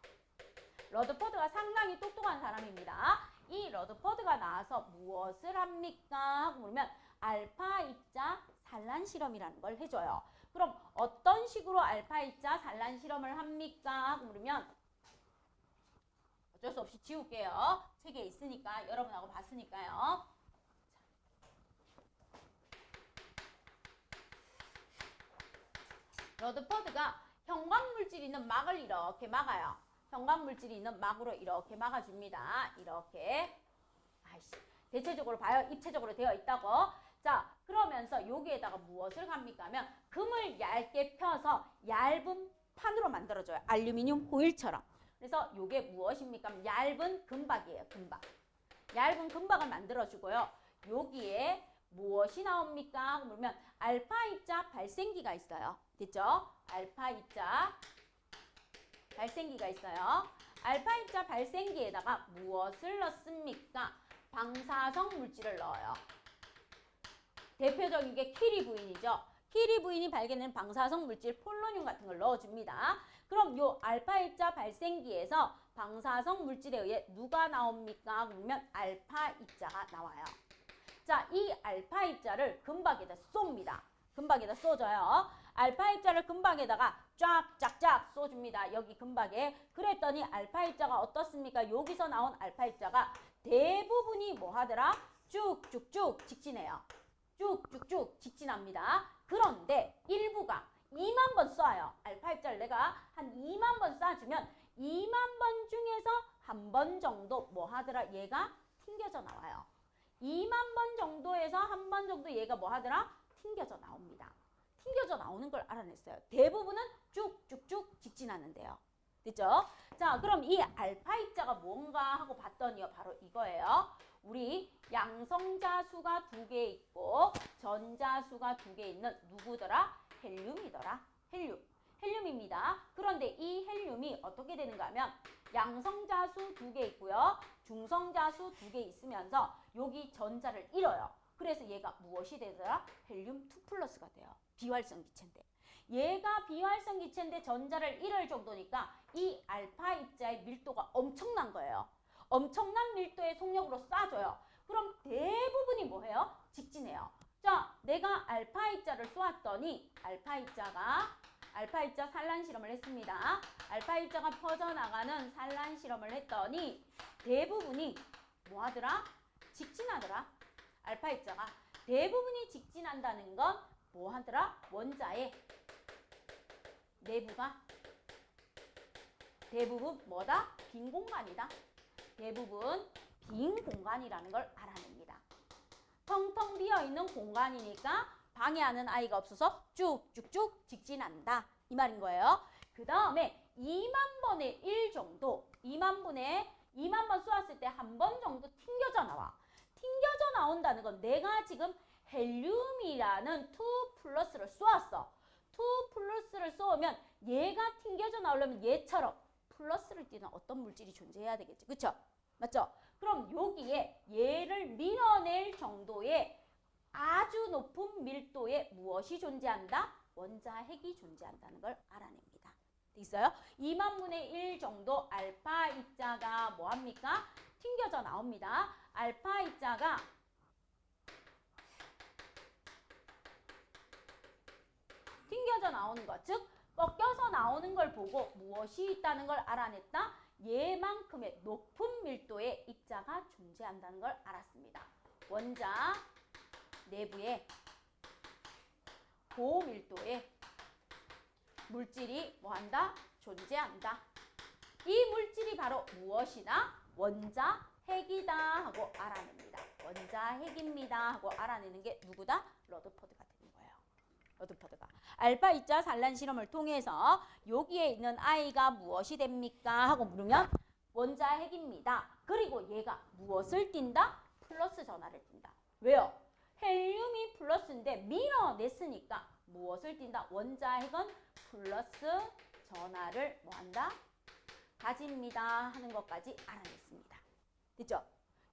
러드퍼드가 상당히 똑똑한 사람입니다. 이 러드퍼드가 나와서 무엇을 합니까? 하고 물으면 알파 입자 산란 실험이라는 걸 해줘요. 그럼 어떤 식으로 알파 입자 산란 실험을 합니까? 하고 물으면 어쩔 수 없이 지울게요. 책에 있으니까 여러분하고 봤으니까요. 러드퍼드가 형광물질이 있는 막을 이렇게 막아요. 형광물질이 있는 막으로 이렇게 막아줍니다. 이렇게. 대체적으로 봐요. 입체적으로 되어 있다고. 자, 그러면서 여기에다가 무엇을 합니까 하면 금을 얇게 펴서 얇은 판으로 만들어줘요. 알루미늄 호일처럼. 그래서 이게 무엇입니까? 얇은 금박이에요. 금박. 얇은 금박을 만들어주고요. 여기에 무엇이 나옵니까? 그러면 알파 입자 발생기가 있어요. 됐죠? 알파 입자 발생기가 있어요. 알파 입자 발생기에다가 무엇을 넣습니까? 방사성 물질을 넣어요. 대표적인 게 키리 부인이죠. 키리 부인이 발견한 방사성 물질 폴로늄 같은 걸 넣어줍니다. 그럼 요 알파 입자 발생기에서 방사성 물질에 의해 누가 나옵니까? 그러면 알파 입자가 나와요. 자, 이 알파 입자를 금박에다 쏩니다. 금박에다 쏘줘요. 알파 입자를 금박에다가 쫙쫙쫙 쏘줍니다. 여기 금박에. 그랬더니 알파 입자가 어떻습니까? 여기서 나온 알파 입자가 대부분이 뭐 하더라? 쭉쭉쭉 직진해요. 쭉쭉쭉 직진합니다. 그런데 일부가 2만 번 쏴요. 알파 입자를 내가 한 2만 번 쏴주면 2만 번 중에서 한 번 정도 뭐 하더라? 얘가 튕겨져 나와요. 2만 번 정도에서 한 번 정도 얘가 뭐 하더라? 튕겨져 나옵니다. 튕겨져 나오는 걸 알아냈어요. 대부분은 쭉쭉쭉 직진하는데요. 됐죠? 자, 그럼 이 알파 입자가 뭔가 하고 봤더니요. 바로 이거예요. 우리 양성자수가 2개 있고 전자수가 2개 있는 누구더라? 헬륨이더라. 헬륨입니다. 그런데 이 헬륨이 어떻게 되는가 하면 양성자수 2개 있고요. 중성자수 2개 있으면서 여기 전자를 잃어요. 그래서 얘가 무엇이 되더라? 헬륨 2 플러스가 돼요. 비활성 기체인데. 얘가 비활성 기체인데 전자를 잃을 정도니까 이 알파 입자의 밀도가 엄청난 거예요. 엄청난 밀도의 속력으로 쏴줘요. 그럼 대부분이 뭐해요? 직진해요. 자, 내가 알파 입자를 쏘았더니 알파 입자 산란 실험을 했습니다. 알파 입자가 퍼져나가는 산란 실험을 했더니 대부분이 뭐 하더라? 직진하더라. 알파 입자가 대부분이 직진한다는 건 뭐 하더라? 원자의 내부가 대부분 뭐다? 빈 공간이다. 대부분 빈 공간이라는 걸 알아냅니다. 텅텅 비어있는 공간이니까 방해하는 아이가 없어서 쭉쭉쭉 직진한다. 이 말인 거예요. 그 다음에 2만 번의 1 정도, 2만 번 쏘았을 때 한 번 정도 튕겨져 나와. 튕겨져 나온다는 건 내가 지금 헬륨이라는 2 플러스를 쏘았어. 2 플러스를 쏘면 얘가 튕겨져 나오려면 얘처럼 플러스를 띠는 어떤 물질이 존재해야 되겠지. 그쵸? 맞죠? 그럼 여기에 얘를 밀어낼 정도의 아주 높은 밀도의 무엇이 존재한다? 원자핵이 존재한다는 걸 알아냅니다. 있어요? 2만 분의 1 정도 알파 입자가 뭐합니까? 튕겨져 나옵니다. 알파 입자가 튕겨져 나오는 것, 즉 꺾여서 나오는 걸 보고 무엇이 있다는 걸 알아냈다? 얘만큼의 높은 밀도의 입자가 존재한다는 걸 알았습니다. 원자 내부에 고밀도의 물질이 뭐한다? 존재한다. 이 물질이 바로 무엇이다? 원자핵이다 하고 알아냅니다. 원자핵입니다 하고 알아내는 게 누구다? 러드퍼드가 되는 거예요. 러드퍼드가. 알파 입자 산란 실험을 통해서 여기에 있는 아이가 무엇이 됩니까? 하고 물으면 원자핵입니다. 그리고 얘가 무엇을 띈다? 플러스 전하를 띈다. 왜요? 헬륨이 플러스인데 밀어냈으니까 무엇을 띈다? 원자핵은 플러스 전하를 뭐한다? 가집니다 하는 것까지 알아냈습니다. 됐죠?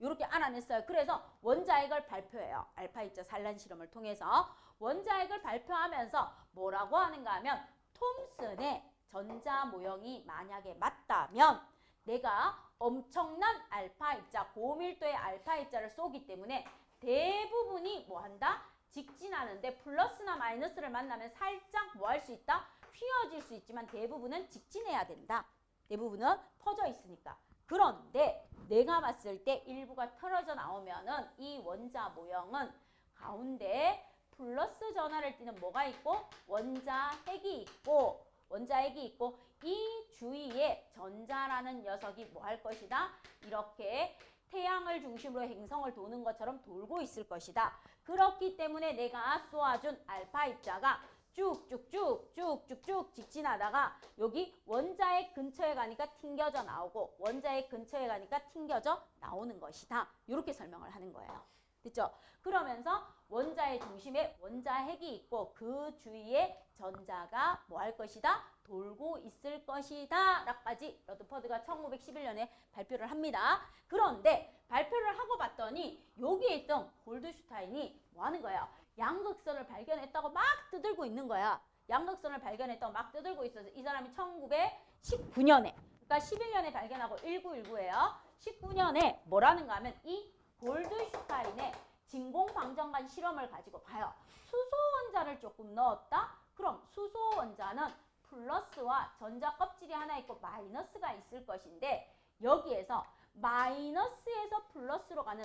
이렇게 알아냈어요. 그래서 원자핵을 발표해요. 알파 입자 산란 실험을 통해서 원자핵을 발표하면서 뭐라고 하는가 하면 톰슨의 전자 모형이 만약에 맞다면 내가 엄청난 알파 입자, 고밀도의 알파 입자를 쏘기 때문에 대부분이 뭐한다? 직진하는데 플러스나 마이너스를 만나면 살짝 뭐 할 수 있다? 휘어질 수 있지만 대부분은 직진해야 된다. 대부분은 퍼져 있으니까. 그런데 내가 봤을 때 일부가 털어져 나오면은 이 원자 모형은 가운데 플러스 전하를 띠는 뭐가 있고 원자핵이 있고 이 주위에 전자라는 녀석이 뭐 할 것이다? 이렇게 태양을 중심으로 행성을 도는 것처럼 돌고 있을 것이다. 그렇기 때문에 내가 쏘아준 알파 입자가 쭉쭉쭉 직진하다가 여기 원자핵 근처에 가니까 튕겨져 나오고 원자핵 근처에 가니까 튕겨져 나오는 것이다. 이렇게 설명을 하는 거예요. 됐죠? 그러면서 원자의 중심에 원자핵이 있고 그 주위에 전자가 뭐 할 것이다? 돌고 있을 것이다. 라까지 러드퍼드가 1911년에 발표를 합니다. 그런데 발표를 하고 봤더니 여기에 있던 골드슈타인이 뭐 하는 거예요? 양극선을 발견했다고 막 떠들고 있는 거야. 양극선을 발견했다고 막 떠들고 있어서 이 사람이 1919년에 그러니까 11년에 발견하고 1919예요. 19년에 뭐라는가 하면 이 골드슈타인의 진공방정관 실험을 가지고 봐요. 수소 원자를 조금 넣었다? 그럼 수소 원자는 플러스와 전자 껍질이 하나 있고 마이너스가 있을 것인데 여기에서 마이너스에서 플러스로 가는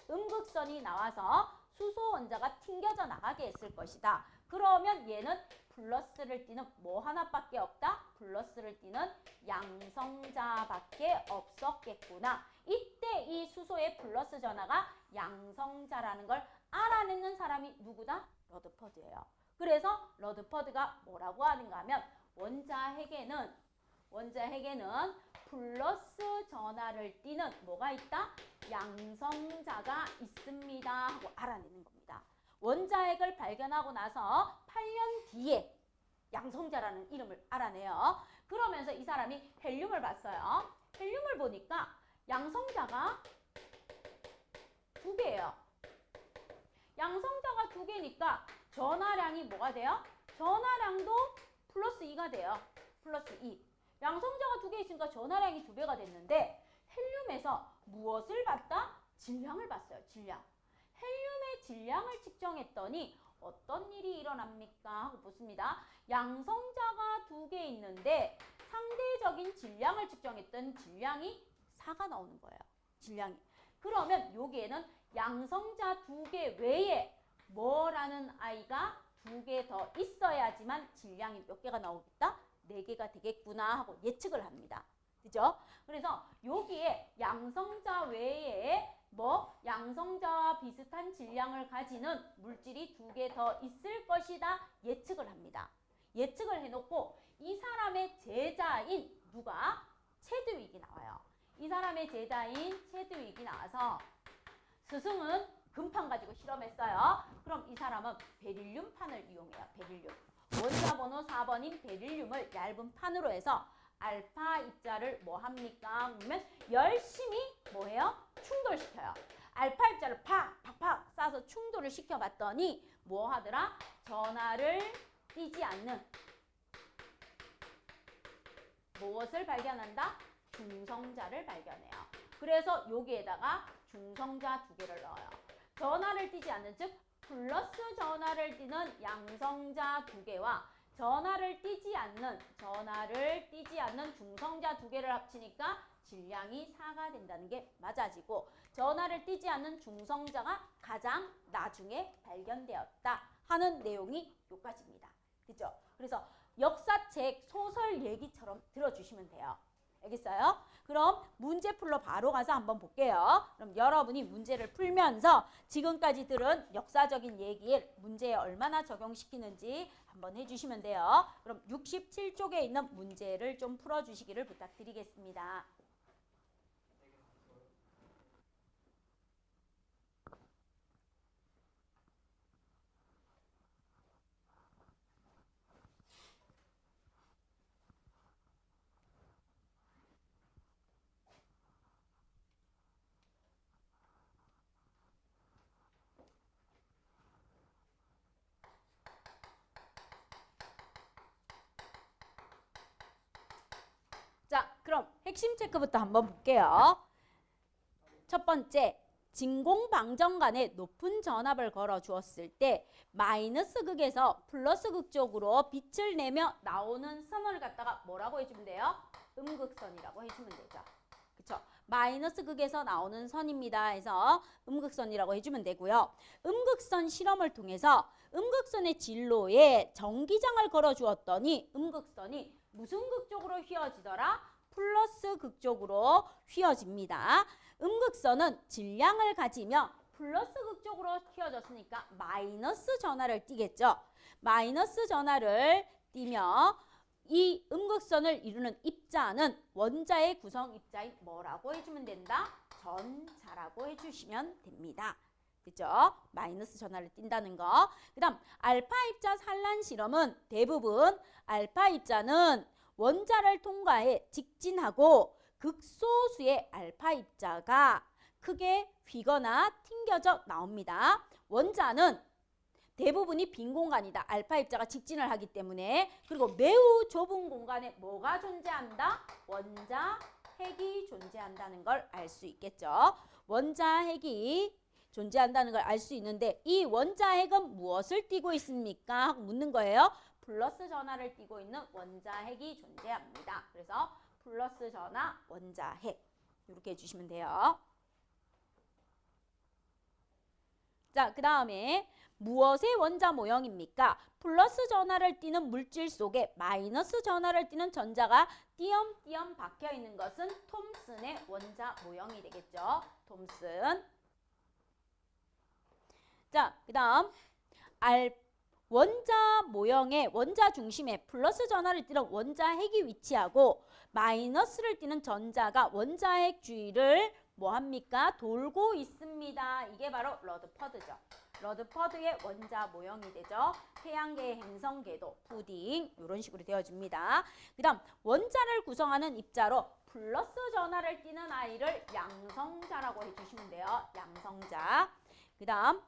음극선이 나와서 수소 원자가 튕겨져 나가게 했을 것이다. 그러면 얘는 플러스를 띠는 뭐 하나밖에 없다? 플러스를 띠는 양성자밖에 없었겠구나. 이때 이 수소의 플러스 전하가 양성자라는 걸 알아내는 사람이 누구다? 러드퍼드예요. 그래서 러드퍼드가 뭐라고 하는가 하면 원자핵에는 플러스 전하를 띠는 뭐가 있다? 양성자가 있습니다 하고 알아내는 겁니다. 원자핵을 발견하고 나서 8년 뒤에 양성자라는 이름을 알아내요. 그러면서 이 사람이 헬륨을 봤어요. 헬륨을 보니까 양성자가 2개예요. 양성자가 2개니까 전하량이 뭐가 돼요? 전하량도 플러스 2가 돼요. 플러스 2. 양성자가 2개 있으니까 전하량이 2배가 됐는데 헬륨에서 무엇을 봤다? 질량을 봤어요. 질량. 헬륨의 질량을 측정했더니 어떤 일이 일어납니까? 하고 보습니다. 양성자가 2개 있는데 상대적인 질량을 측정했던 질량이 4가 나오는 거예요. 질량이. 그러면 여기에는 양성자 2개 외에 뭐라는 아이가 2개 더 있어야지만 질량이 몇 개가 나오겠다? 4개가 되겠구나 하고 예측을 합니다. 그죠? 그래서 여기에 양성자 외에 양성자와 비슷한 질량을 가지는 물질이 2개 더 있을 것이다 예측을 합니다. 예측을 해놓고 이 사람의 제자인 누가? 체드윅이 나와요. 이 사람의 제자인 체드윅이 나와서 스승은 금판 가지고 실험했어요. 그럼 이 사람은 베릴륨판을 이용해요. 베릴륨. 원자 번호 4번인 베릴륨을 얇은 판으로 해서 알파 입자를 뭐 합니까? 그러면 열심히 뭐해요? 충돌시켜요. 알파 입자를 팍팍팍 쏴서 충돌을 시켜봤더니 뭐 하더라? 전하를 띠지 않는 무엇을 발견한다? 중성자를 발견해요. 그래서 여기에다가 중성자 2개를 넣어요. 전하를 띠지 않는 즉 플러스 전하를 띠는 양성자 2개와 전하를 띠지 않는 중성자 2개를 합치니까 질량이 4가 된다는 게 맞아지고 전하를 띠지 않는 중성자가 가장 나중에 발견되었다 하는 내용이 여기까지입니다. 됐죠? 그래서 역사책, 소설 얘기처럼 들어주시면 돼요. 알겠어요? 그럼 문제 풀러 바로 가서 한번 볼게요. 그럼 여러분이 문제를 풀면서 지금까지 들은 역사적인 얘기를 문제에 얼마나 적용시키는지 한번 해주시면 돼요. 그럼 67쪽에 있는 문제를 좀 풀어주시기를 부탁드리겠습니다. 자, 그럼 핵심 체크부터 한번 볼게요. 첫 번째, 진공방정 간에 높은 전압을 걸어 주었을 때 마이너스 극에서 플러스 극 쪽으로 빛을 내며 나오는 선을 갖다가 뭐라고 해주면 돼요? 음극선이라고 해주면 되죠. 그쵸? 마이너스 극에서 나오는 선입니다 해서 음극선이라고 해주면 되고요. 음극선 실험을 통해서 음극선의 진로에 전기장을 걸어 주었더니 음극선이 무슨 극 쪽으로 휘어지더라? 플러스 극 쪽으로 휘어집니다. 음극선은 질량을 가지며 플러스 극 쪽으로 휘어졌으니까 마이너스 전하를 띠겠죠. 마이너스 전하를 띠며 이 음극선을 이루는 입자는 원자의 구성 입자인 뭐라고 해주면 된다? 전자라고 해주시면 됩니다. 됐죠? 마이너스 전하를 띈다는 거. 그 다음 알파 입자 산란 실험은 대부분 알파 입자는 원자를 통과해 직진하고 극소수의 알파 입자가 크게 휘거나 튕겨져 나옵니다. 원자는 대부분이 빈 공간이다. 알파 입자가 직진을 하기 때문에. 그리고 매우 좁은 공간에 뭐가 존재한다? 원자 핵이 존재한다는 걸 알 수 있겠죠. 원자 핵이 존재한다는 걸 알 수 있는데 이 원자 핵은 무엇을 띠고 있습니까? 하고 묻는 거예요. 플러스 전하를 띠고 있는 원자 핵이 존재합니다. 그래서 플러스 전하 원자 핵 이렇게 해주시면 돼요. 자, 그 다음에 무엇의 원자 모형입니까? 플러스 전하를 띠는 물질 속에 마이너스 전하를 띠는 전자가 띄엄띄엄 박혀 있는 것은 톰슨의 원자 모형이 되겠죠. 톰슨. 자, 그 다음 원자 모형의 원자 중심에 플러스 전하를 띠는 원자 핵이 위치하고 마이너스를 띠는 전자가 원자 핵 주위를 뭐합니까? 돌고 있습니다. 이게 바로 러드퍼드죠. 러드퍼드의 원자 모형이 되죠. 태양계의 행성 궤도, 푸딩 이런 식으로 되어집니다. 그 다음 원자를 구성하는 입자로 플러스 전하를 띠는 아이를 양성자라고 해주시면 돼요. 양성자. 그 다음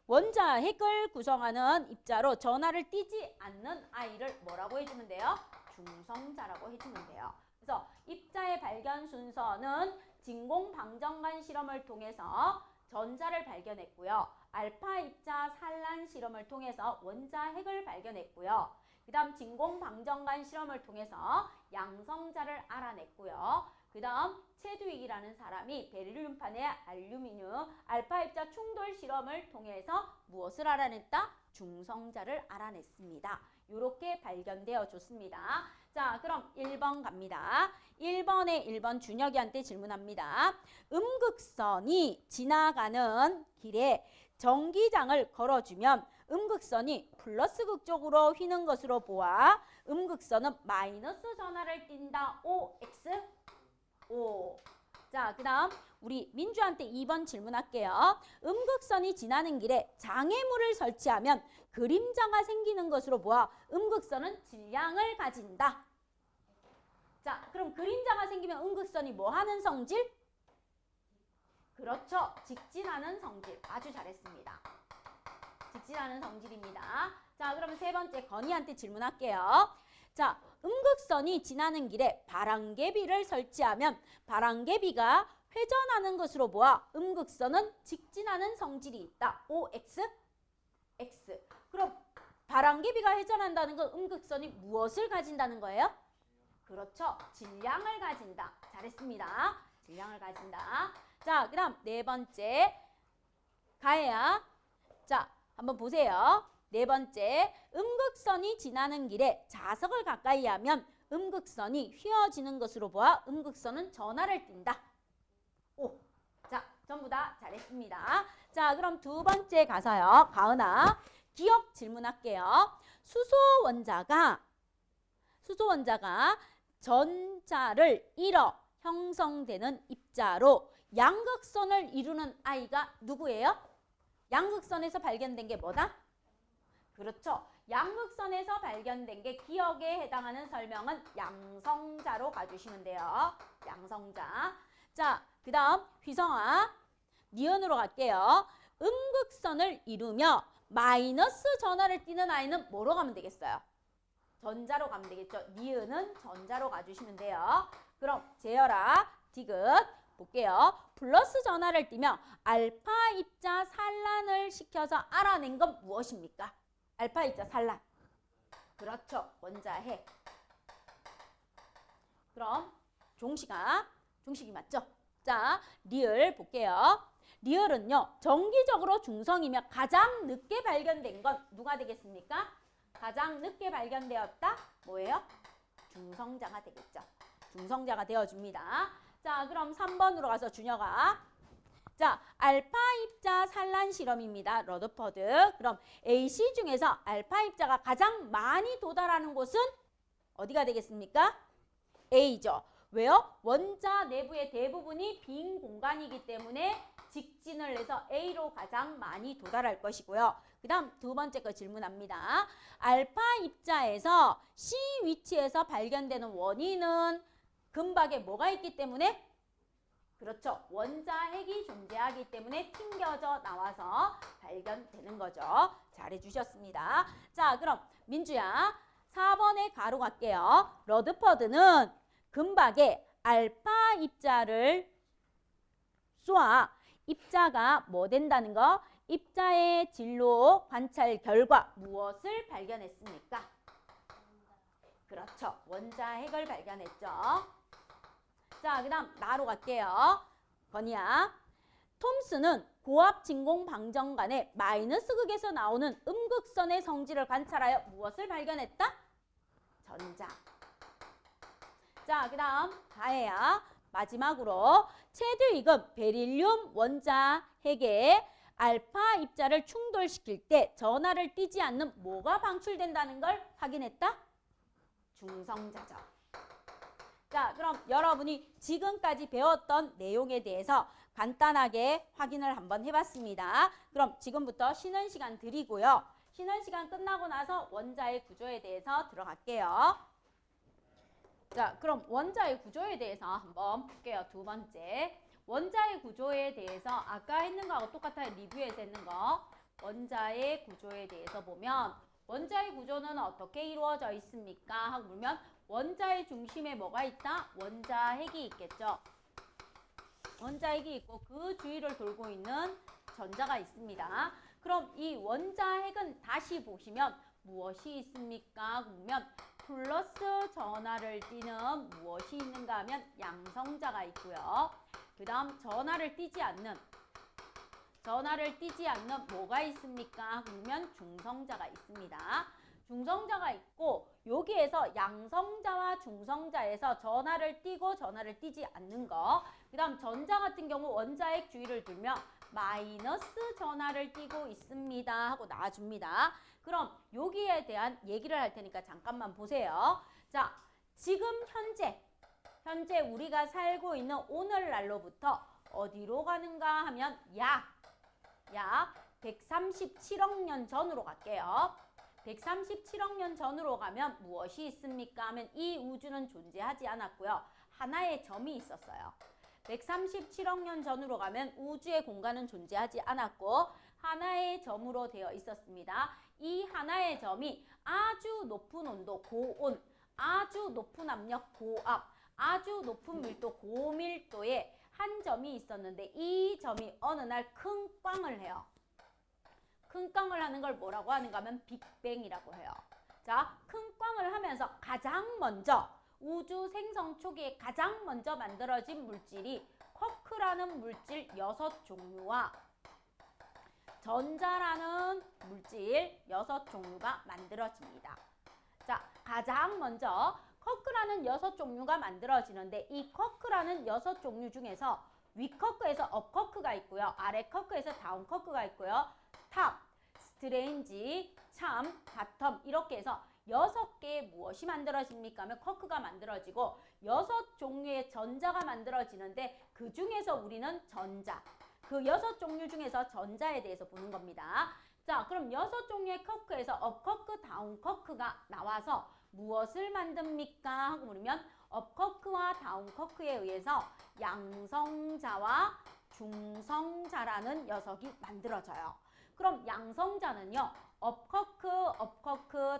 원자 핵을 구성하는 입자로 전하를 띠지 않는 아이를 뭐라고 해주면 돼요? 중성자라고 해주면 돼요. 그래서 입자의 발견 순서는 진공방정관 실험을 통해서 전자를 발견했고요. 알파 입자 산란 실험을 통해서 원자 핵을 발견했고요. 그 다음 진공방정관 실험을 통해서 양성자를 알아냈고요. 그 다음 체드윅이라는 사람이 베릴륨판의 알루미늄 알파 입자 충돌 실험을 통해서 무엇을 알아냈다? 중성자를 알아냈습니다. 이렇게 발견되어 줬습니다. 자, 그럼 1번 갑니다. 1번 준혁이한테 질문합니다. 음극선이 지나가는 길에 전기장을 걸어주면 음극선이 플러스 극 쪽으로 휘는 것으로 보아 음극선은 마이너스 전하를 띈다. OX? O. 자, 그 다음 우리 민주한테 2번 질문할게요. 음극선이 지나는 길에 장애물을 설치하면 그림자가 생기는 것으로 보아 음극선은 질량을 가진다. 자, 그럼 그림자가 생기면 음극선이 뭐 하는 성질? 그렇죠. 직진하는 성질. 아주 잘했습니다. 직진하는 성질입니다. 자, 그러면 세 번째 건희한테 질문할게요. 자, 음극선이 지나는 길에 바람개비를 설치하면 바람개비가 회전하는 것으로 보아 음극선은 직진하는 성질이 있다. OX? X. 그럼 바람개비가 회전한다는 건 음극선이 무엇을 가진다는 거예요? 그렇죠. 질량을 가진다. 잘했습니다. 질량을 가진다. 자, 그 다음 네 번째 가혜야. 자, 한번 보세요. 네 번째, 음극선이 지나는 길에 자석을 가까이 하면 음극선이 휘어지는 것으로 보아 음극선은 전하를 띈다. 오, 자, 전부 다 잘했습니다. 자, 그럼 두 번째 가서요. 가은아, 기억 질문할게요. 수소 원자가 전자를 잃어 형성되는 입자로 양극선을 이루는 아이가 누구예요? 양극선에서 발견된 게 뭐다? 그렇죠. 양극선에서 발견된 게 기억에 해당하는 설명은 양성자로 가주시면 돼요. 양성자. 자, 그 다음 휘성아, 니은으로 갈게요. 음극선을 이루며 마이너스 전하를 띠는 아이는 뭐로 가면 되겠어요? 전자로 가면 되겠죠. 니은은 전자로 가주시면 돼요. 그럼 재열아, 디귿 볼게요. 플러스 전하를 띠며 알파 입자 산란을 시켜서 알아낸 건 무엇입니까? 알파 입자 산란. 그렇죠. 원자핵. 그럼 종식이 맞죠? 자, 리을 볼게요. 리을은요, 정기적으로 중성이며 가장 늦게 발견된 건 누가 되겠습니까? 가장 늦게 발견되었다? 뭐예요? 중성자가 되겠죠. 중성자가 되어줍니다. 자, 그럼 3번으로 가서 준혁아. 자, 알파 입자 산란 실험입니다. 러드퍼드. 그럼 AC 중에서 알파 입자가 가장 많이 도달하는 곳은 어디가 되겠습니까? A죠. 왜요? 원자 내부의 대부분이 빈 공간이기 때문에 직진을 해서 A로 가장 많이 도달할 것이고요. 그 다음 두 번째 거 질문합니다. 알파 입자에서 C 위치에서 발견되는 원인은 근박에 뭐가 있기 때문에? 그렇죠. 원자핵이 존재하기 때문에 튕겨져 나와서 발견되는 거죠. 잘해주셨습니다. 자, 그럼 민주야 4번에 가로 갈게요. 러드퍼드는 근박에 알파 입자를 쏘아 입자가 뭐 된다는 거? 입자의 진로 관찰 결과 무엇을 발견했습니까? 그렇죠. 원자핵을 발견했죠. 자, 그 다음 나로 갈게요. 건이야. 톰슨은 고압 진공 방정관의 마이너스 극에서 나오는 음극선의 성질을 관찰하여 무엇을 발견했다? 전자. 자, 그 다음 가해야. 마지막으로 체드윅은 베릴륨 원자핵에 알파 입자를 충돌시킬 때 전하를 띠지 않는 뭐가 방출된다는 걸 확인했다? 중성자죠. 자, 그럼 여러분이 지금까지 배웠던 내용에 대해서 간단하게 확인을 한번 해봤습니다. 그럼 지금부터 쉬는 시간 드리고요. 쉬는 시간 끝나고 나서 원자의 구조에 대해서 들어갈게요. 자, 그럼 원자의 구조에 대해서 한번 볼게요. 두 번째. 원자의 구조에 대해서 아까 했는 거하고 똑같아요. 리뷰에서 했는 거. 원자의 구조에 대해서 보면 원자의 구조는 어떻게 이루어져 있습니까? 하고 물으면 원자의 중심에 뭐가 있다? 원자핵이 있겠죠. 원자핵이 있고 그 주위를 돌고 있는 전자가 있습니다. 그럼 이 원자핵은 다시 보시면 무엇이 있습니까? 하고 물으면 플러스 전하를 띠는 무엇이 있는가 하면 양성자가 있고요. 그 다음 전하를 띠지 않는 뭐가 있습니까? 그러면 중성자가 있습니다. 중성자가 있고 여기에서 양성자와 중성자에서 전하를 띠고 전하를 띠지 않는 거. 그 다음 전자 같은 경우 원자핵 주위를 돌며 마이너스 전하를 띠고 있습니다 하고 나와줍니다. 그럼 여기에 대한 얘기를 할 테니까 잠깐만 보세요. 자, 지금 현재 우리가 살고 있는 오늘날로부터 어디로 가는가 하면 약 137억 년 전으로 갈게요. 137억 년 전으로 가면 무엇이 있습니까? 하면 이 우주는 존재하지 않았고요. 하나의 점이 있었어요. 137억 년 전으로 가면 우주의 공간은 존재하지 않았고 하나의 점으로 되어 있었습니다. 이 하나의 점이 아주 높은 온도, 고온, 아주 높은 압력, 고압, 아주 높은 밀도, 고밀도의 한 점이 있었는데 이 점이 어느 날 큰 꽝을 해요. 큰 꽝을 하는 걸 뭐라고 하는가 하면 빅뱅이라고 해요. 자, 큰 꽝을 하면서 가장 먼저 우주 생성 초기에 가장 먼저 만들어진 물질이 쿼크라는 물질 6종류와 전자라는 물질 6종류가 만들어집니다. 자, 가장 먼저 쿼크라는 6종류가 만들어지는데 이 쿼크라는 6종류 중에서 위 쿼크에서 업 쿼크가 있고요. 아래 쿼크에서 다운 쿼크가 있고요. 탑, 스트레인지, 참, 바텀 이렇게 해서 6개의 무엇이 만들어집니까? 하면 쿼크가 만들어지고 6종류의 전자가 만들어지는데 그 중에서 우리는 전자, 그 6종류 중에서 전자에 대해서 보는 겁니다. 자, 그럼 6종류의 쿼크에서 업 쿼크, 다운 쿼크가 나와서 무엇을 만듭니까? 하고 물으면 업 쿼크와 다운 쿼크에 의해서 양성자와 중성자라는 녀석이 만들어져요. 그럼 양성자는요. 업 쿼크,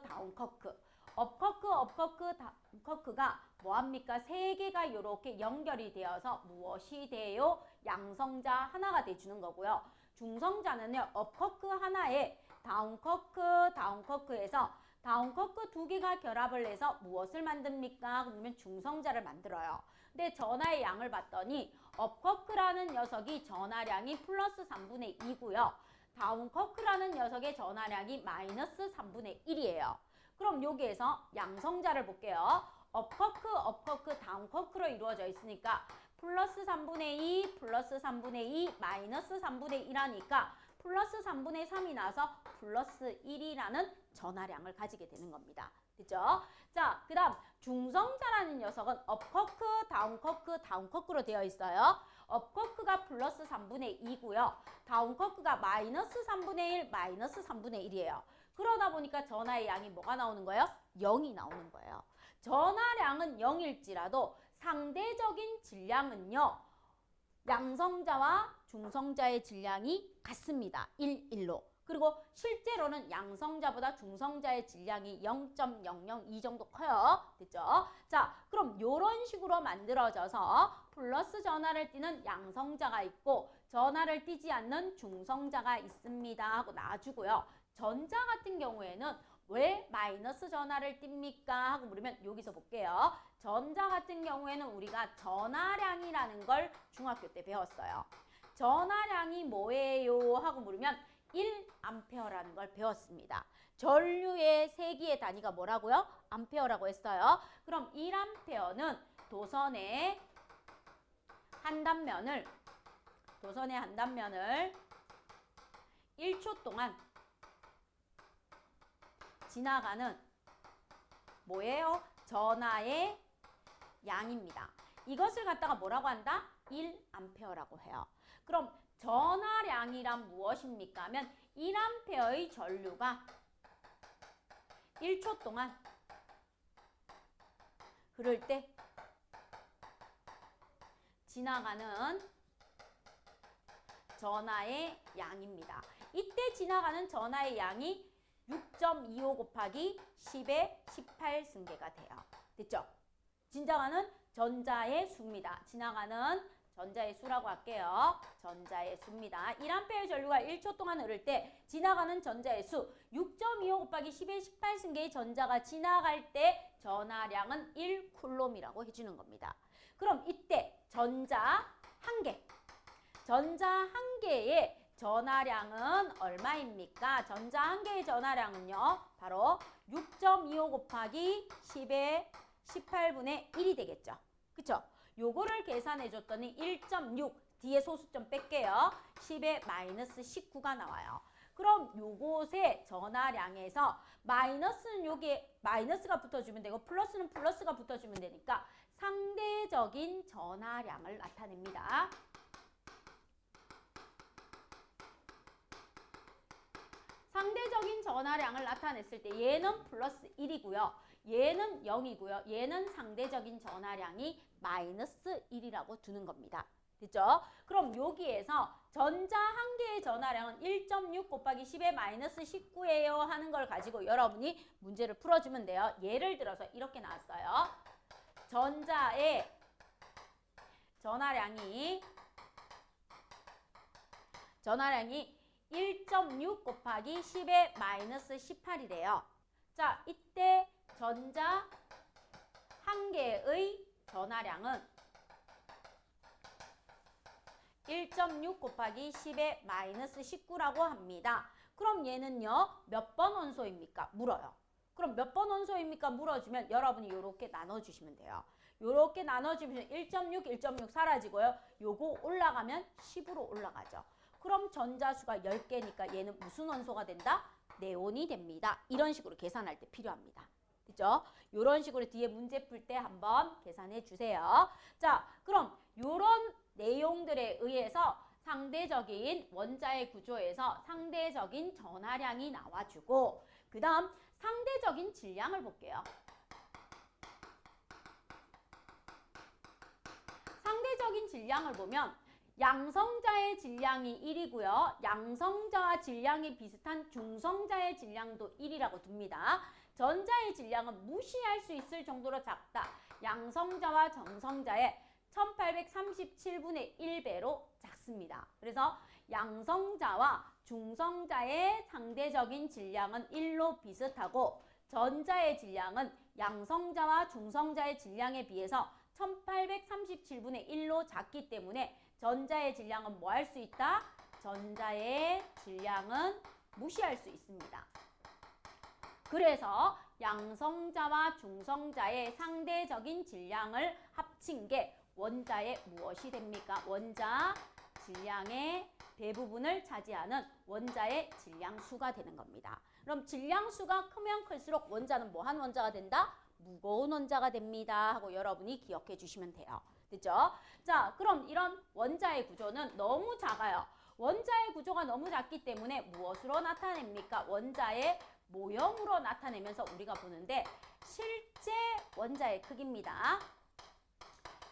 다운 쿼크. 업 쿼크, 다운 쿼크가 뭐합니까? 3개가 이렇게 연결이 되어서 무엇이 돼요? 양성자 하나가 돼주는 거고요. 중성자는요. 업 쿼크 하나에 다운 쿼크에서 다운 쿼크 2개가 결합을 해서 무엇을 만듭니까? 그러면 중성자를 만들어요. 근데 전하의 양을 봤더니 업 쿼크라는 녀석이 전하량이 플러스 3분의 2고요. 다운 쿼크라는 녀석의 전하량이 마이너스 3분의 1이에요. 그럼 여기에서 양성자를 볼게요. 업 쿼크, 다운 쿼크로 이루어져 있으니까 플러스 3분의 2, 플러스 3분의 2, 마이너스 3분의 1 하니까 플러스 3분의 3이 나서 플러스 1이라는 전하량을 가지게 되는 겁니다. 그죠? 자, 그 다음 중성자라는 녀석은 업 쿼크, 다운 쿼크로 되어 있어요. 업 쿼크가 플러스 3분의 2고요. 다운 쿼크가 마이너스 3분의 1, 마이너스 3분의 1이에요. 그러다 보니까 전하의 양이 뭐가 나오는 거예요? 0이 나오는 거예요. 전하량은 0일지라도 상대적인 질량은요. 양성자와 중성자의 질량이 같습니다. 1, 1로. 그리고 실제로는 양성자보다 중성자의 질량이 0.002 정도 커요. 됐죠? 자, 그럼 이런 식으로 만들어져서 플러스 전하를 띠는 양성자가 있고 전하를 띠지 않는 중성자가 있습니다 하고 놔주고요. 전자 같은 경우에는 왜 마이너스 전하를 띱니까? 하고 물으면 여기서 볼게요. 전자 같은 경우에는 우리가 전하량이라는 걸 중학교 때 배웠어요. 전하량이 뭐예요? 하고 물으면 1암페어라는 걸 배웠습니다. 전류의 세기의 단위가 뭐라고요? 암페어라고 했어요. 그럼 1암페어는 도선의 한 단면을 1초 동안 지나가는 뭐예요? 전하의 양입니다. 이것을 갖다가 뭐라고 한다? 1암페어라고 해요. 그럼 전하량이란 무엇입니까? 하면 1암페어의 전류가 1초 동안 흐를 때 지나가는 전하의 양입니다. 이때 지나가는 전하의 양이 6.25 곱하기 10의 18승계가 돼요. 됐죠? 지나가는 전자의 수입니다. 지나가는 전자의 수라고 할게요. 전자의 수입니다. 1암페어의 전류가 1초 동안 흐를 때 지나가는 전자의 수 6.25 곱하기 10의 18승계의 전자가 지나갈 때 전하량은 1쿨롬이라고 해주는 겁니다. 그럼 이때 전자 한 개의 전하량은 얼마입니까? 전자 한 개의 전하량은요. 바로 6.25 곱하기 10의 18분의 1이 되겠죠. 그쵸? 요거를 계산해 줬더니 1.6 뒤에 소수점 뺄게요. 10의 마이너스 19가 나와요. 그럼 요곳의 전하량에서 마이너스는 여기에 마이너스가 붙어주면 되고 플러스는 플러스가 붙어주면 되니까 상대적인 전하량을 나타냅니다. 상대적인 전하량을 나타냈을 때 얘는 플러스 1이고요. 얘는 0이고요. 얘는 상대적인 전하량이 마이너스 1이라고 두는 겁니다. 됐죠? 그럼 여기에서 전자 한 개의 전하량은 1.6 곱하기 10의 마이너스 19예요 하는 걸 가지고 여러분이 문제를 풀어주면 돼요. 예를 들어서 이렇게 나왔어요. 전자의 전하량이 1.6 곱하기 10의 마이너스 18이래요. 자, 이때 전자 한 개의 전하량은 1.6 곱하기 10의 마이너스 19라고 합니다. 그럼 얘는요, 몇 번 원소입니까? 물어요. 그럼 몇 번 원소입니까? 물어주면 여러분이 이렇게 나눠주시면 돼요. 이렇게 나눠주면 1.6, 1.6 사라지고요. 요거 올라가면 10으로 올라가죠. 그럼 전자수가 10개니까 얘는 무슨 원소가 된다? 네온이 됩니다. 이런 식으로 계산할 때 필요합니다. 그죠? 이런 식으로 뒤에 문제 풀 때 한번 계산해 주세요. 자, 그럼 이런 내용들에 의해서 상대적인 원자의 구조에서 상대적인 전하량이 나와주고 그 다음 상대적인 질량을 볼게요. 상대적인 질량을 보면 양성자의 질량이 1이고요. 양성자와 질량이 비슷한 중성자의 질량도 1이라고 둡니다. 전자의 질량은 무시할 수 있을 정도로 작다. 양성자와 정성자의 1837분의 1배로 작습니다. 그래서 양성자와 중성자의 상대적인 질량은 1로 비슷하고 전자의 질량은 양성자와 중성자의 질량에 비해서 1837분의 1로 작기 때문에 전자의 질량은 뭐 할 수 있다? 전자의 질량은 무시할 수 있습니다. 그래서 양성자와 중성자의 상대적인 질량을 합친 게 원자의 무엇이 됩니까? 원자 질량의 대부분을 차지하는 원자의 질량수가 되는 겁니다. 그럼 질량수가 크면 클수록 원자는 뭐한 원자가 된다? 무거운 원자가 됩니다 하고 여러분이 기억해 주시면 돼요. 됐죠? 자, 그럼 이런 원자의 구조는 너무 작아요. 원자의 구조가 너무 작기 때문에 무엇으로 나타냅니까? 원자의 모형으로 나타내면서 우리가 보는데 실제 원자의 크기입니다.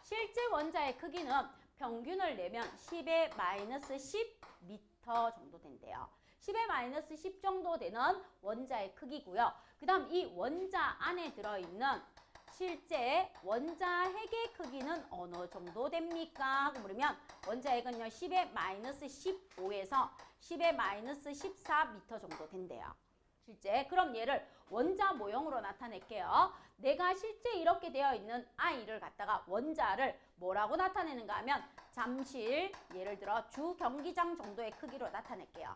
실제 원자의 크기는 평균을 내면 10의 마이너스 10 미터 정도 된대요. 10의 마이너스 10 정도 되는 원자의 크기고요. 그 다음 이 원자 안에 들어있는 실제 원자 핵의 크기는 어느 정도 됩니까? 그러면 원자 핵은요 10의 마이너스 15에서 10의 마이너스 14 미터 정도 된대요. 실제 그럼 얘를 원자 모형으로 나타낼게요. 내가 실제 이렇게 되어 있는 아이를 갖다가 원자를 뭐라고 나타내는가 하면 잠실 예를 들어 주경기장 정도의 크기로 나타낼게요.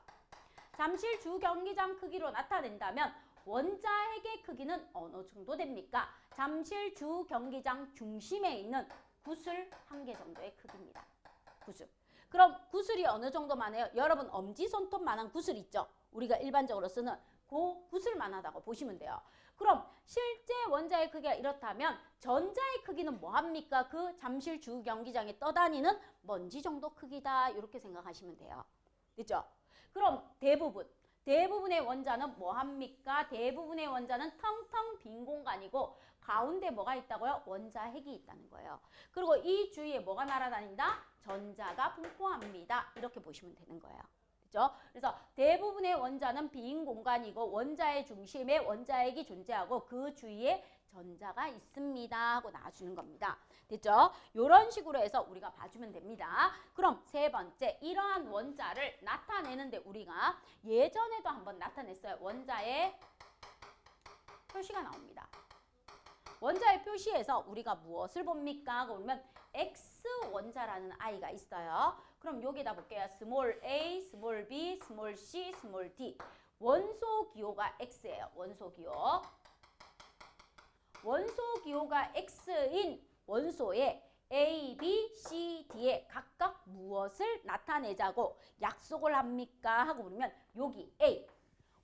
잠실 주경기장 크기로 나타낸다면 원자 핵의 크기는 어느 정도 됩니까? 잠실 주경기장 중심에 있는 구슬 한 개 정도의 크기입니다. 구슬. 그럼 구슬이 어느 정도만 해요? 여러분 엄지손톱만한 구슬 있죠? 우리가 일반적으로 쓰는 그 구슬만 하다고 보시면 돼요. 그럼 실제 원자의 크기가 이렇다면 전자의 크기는 뭐합니까? 그 잠실 주경기장에 떠다니는 먼지 정도 크기다 이렇게 생각하시면 돼요. 됐죠? 그럼 대부분의 원자는 뭐합니까? 대부분의 원자는 텅텅 빈 공간이고 가운데 뭐가 있다고요? 원자 핵이 있다는 거예요. 그리고 이 주위에 뭐가 날아다닌다? 전자가 분포합니다. 이렇게 보시면 되는 거예요. 그렇죠? 그래서 대부분의 원자는 빈 공간이고 원자의 중심에 원자핵이 존재하고 그 주위에 전자가 있습니다 하고 나와주는 겁니다. 됐죠? 이런 식으로 해서 우리가 봐주면 됩니다. 그럼 세 번째, 이러한 원자를 나타내는데 우리가 예전에도 한번 나타냈어요. 원자의 표시가 나옵니다. 원자의 표시에서 우리가 무엇을 봅니까? 그러면 X원자라는 아이가 있어요. 그럼 여기다 볼게요. 스몰 a, 스몰 b, 스몰 c, 스몰 d. 원소 기호가 X예요. 원소 기호. 원소 기호가 X인 원소에 A, B, C, D에 각각 무엇을 나타내자고 약속을 합니까? 하고 물으면 여기 A.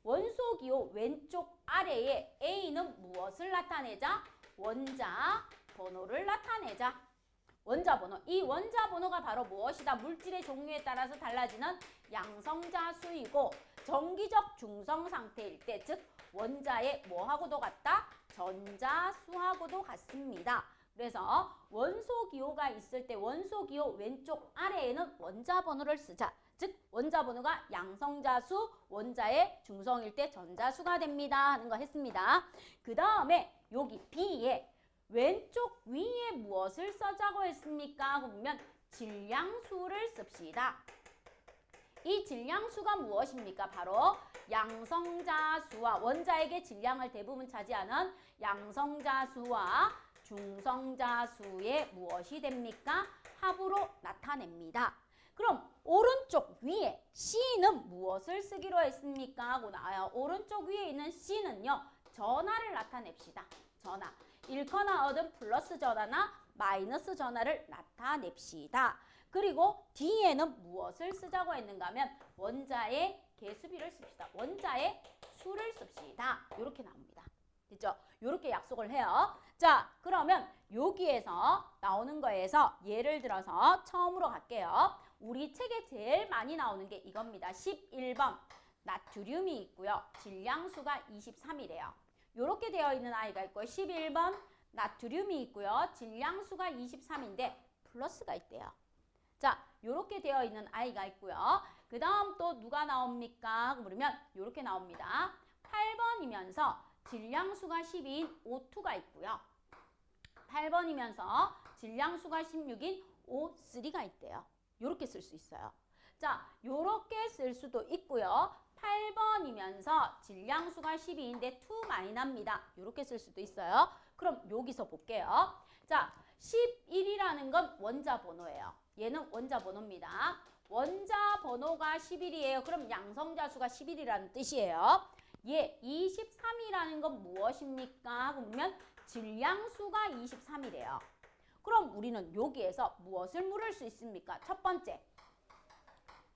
원소 기호 왼쪽 아래에 A는 무엇을 나타내자? 원자 번호를 나타내자. 원자 번호. 이 원자 번호가 바로 무엇이다? 물질의 종류에 따라서 달라지는 양성자 수이고 정기적 중성 상태일 때, 즉 원자의 뭐하고도 같다? 전자 수하고도 같습니다. 그래서 원소 기호가 있을 때 원소 기호 왼쪽 아래에는 원자 번호를 쓰자. 즉 원자 번호가 양성자 수, 원자의 중성일 때 전자 수가 됩니다 하는 거 했습니다. 그 다음에 여기 B에 왼쪽 위에 무엇을 써자고 했습니까? 그러면 질량수를 씁시다. 이 질량수가 무엇입니까? 바로 양성자 수와 원자에게 질량을 대부분 차지하는 양성자 수와 중성자 수의 무엇이 됩니까? 합으로 나타냅니다. 그럼 오른쪽 위에 C는 무엇을 쓰기로 했습니까? 하고 나와요. 오른쪽 위에 있는 C는요. 전하를 나타냅시다. 전하. 잃거나 얻은 플러스 전하나 마이너스 전하를 나타냅시다. 그리고 D에는 무엇을 쓰자고 했는가 하면 원자의 개수비를 씁시다. 원자의 수를 씁시다. 이렇게 나옵니다. 됐죠? 이렇게 약속을 해요. 자, 그러면 여기에서 나오는 거에서 예를 들어서 처음으로 갈게요. 우리 책에 제일 많이 나오는 게 이겁니다. 11번 나트륨이 있고요. 질량수가 23이래요. 이렇게 되어 있는 아이가 있고요. 11번 나트륨이 있고요. 질량수가 23인데 플러스가 있대요. 자, 이렇게 되어 있는 아이가 있고요. 그 다음 또 누가 나옵니까? 그러면 이렇게 나옵니다. 8번이면서 질량수가 12인 O2가 있고요. 8번이면서 질량수가 16인 O3가 있대요. 이렇게 쓸 수 있어요. 자, 이렇게 쓸 수도 있고요. 8번이면서 질량수가 12인데 2 많이 납니다. 이렇게 쓸 수도 있어요. 그럼 여기서 볼게요. 자, 11이라는 건 원자 번호예요. 얘는 원자 번호입니다. 원자 번호가 11이에요. 그럼 양성자수가 11이라는 뜻이에요. 얘 23이라는 건 무엇입니까? 그러면 질량수가 23이래요. 그럼 우리는 여기에서 무엇을 물을 수 있습니까? 첫 번째,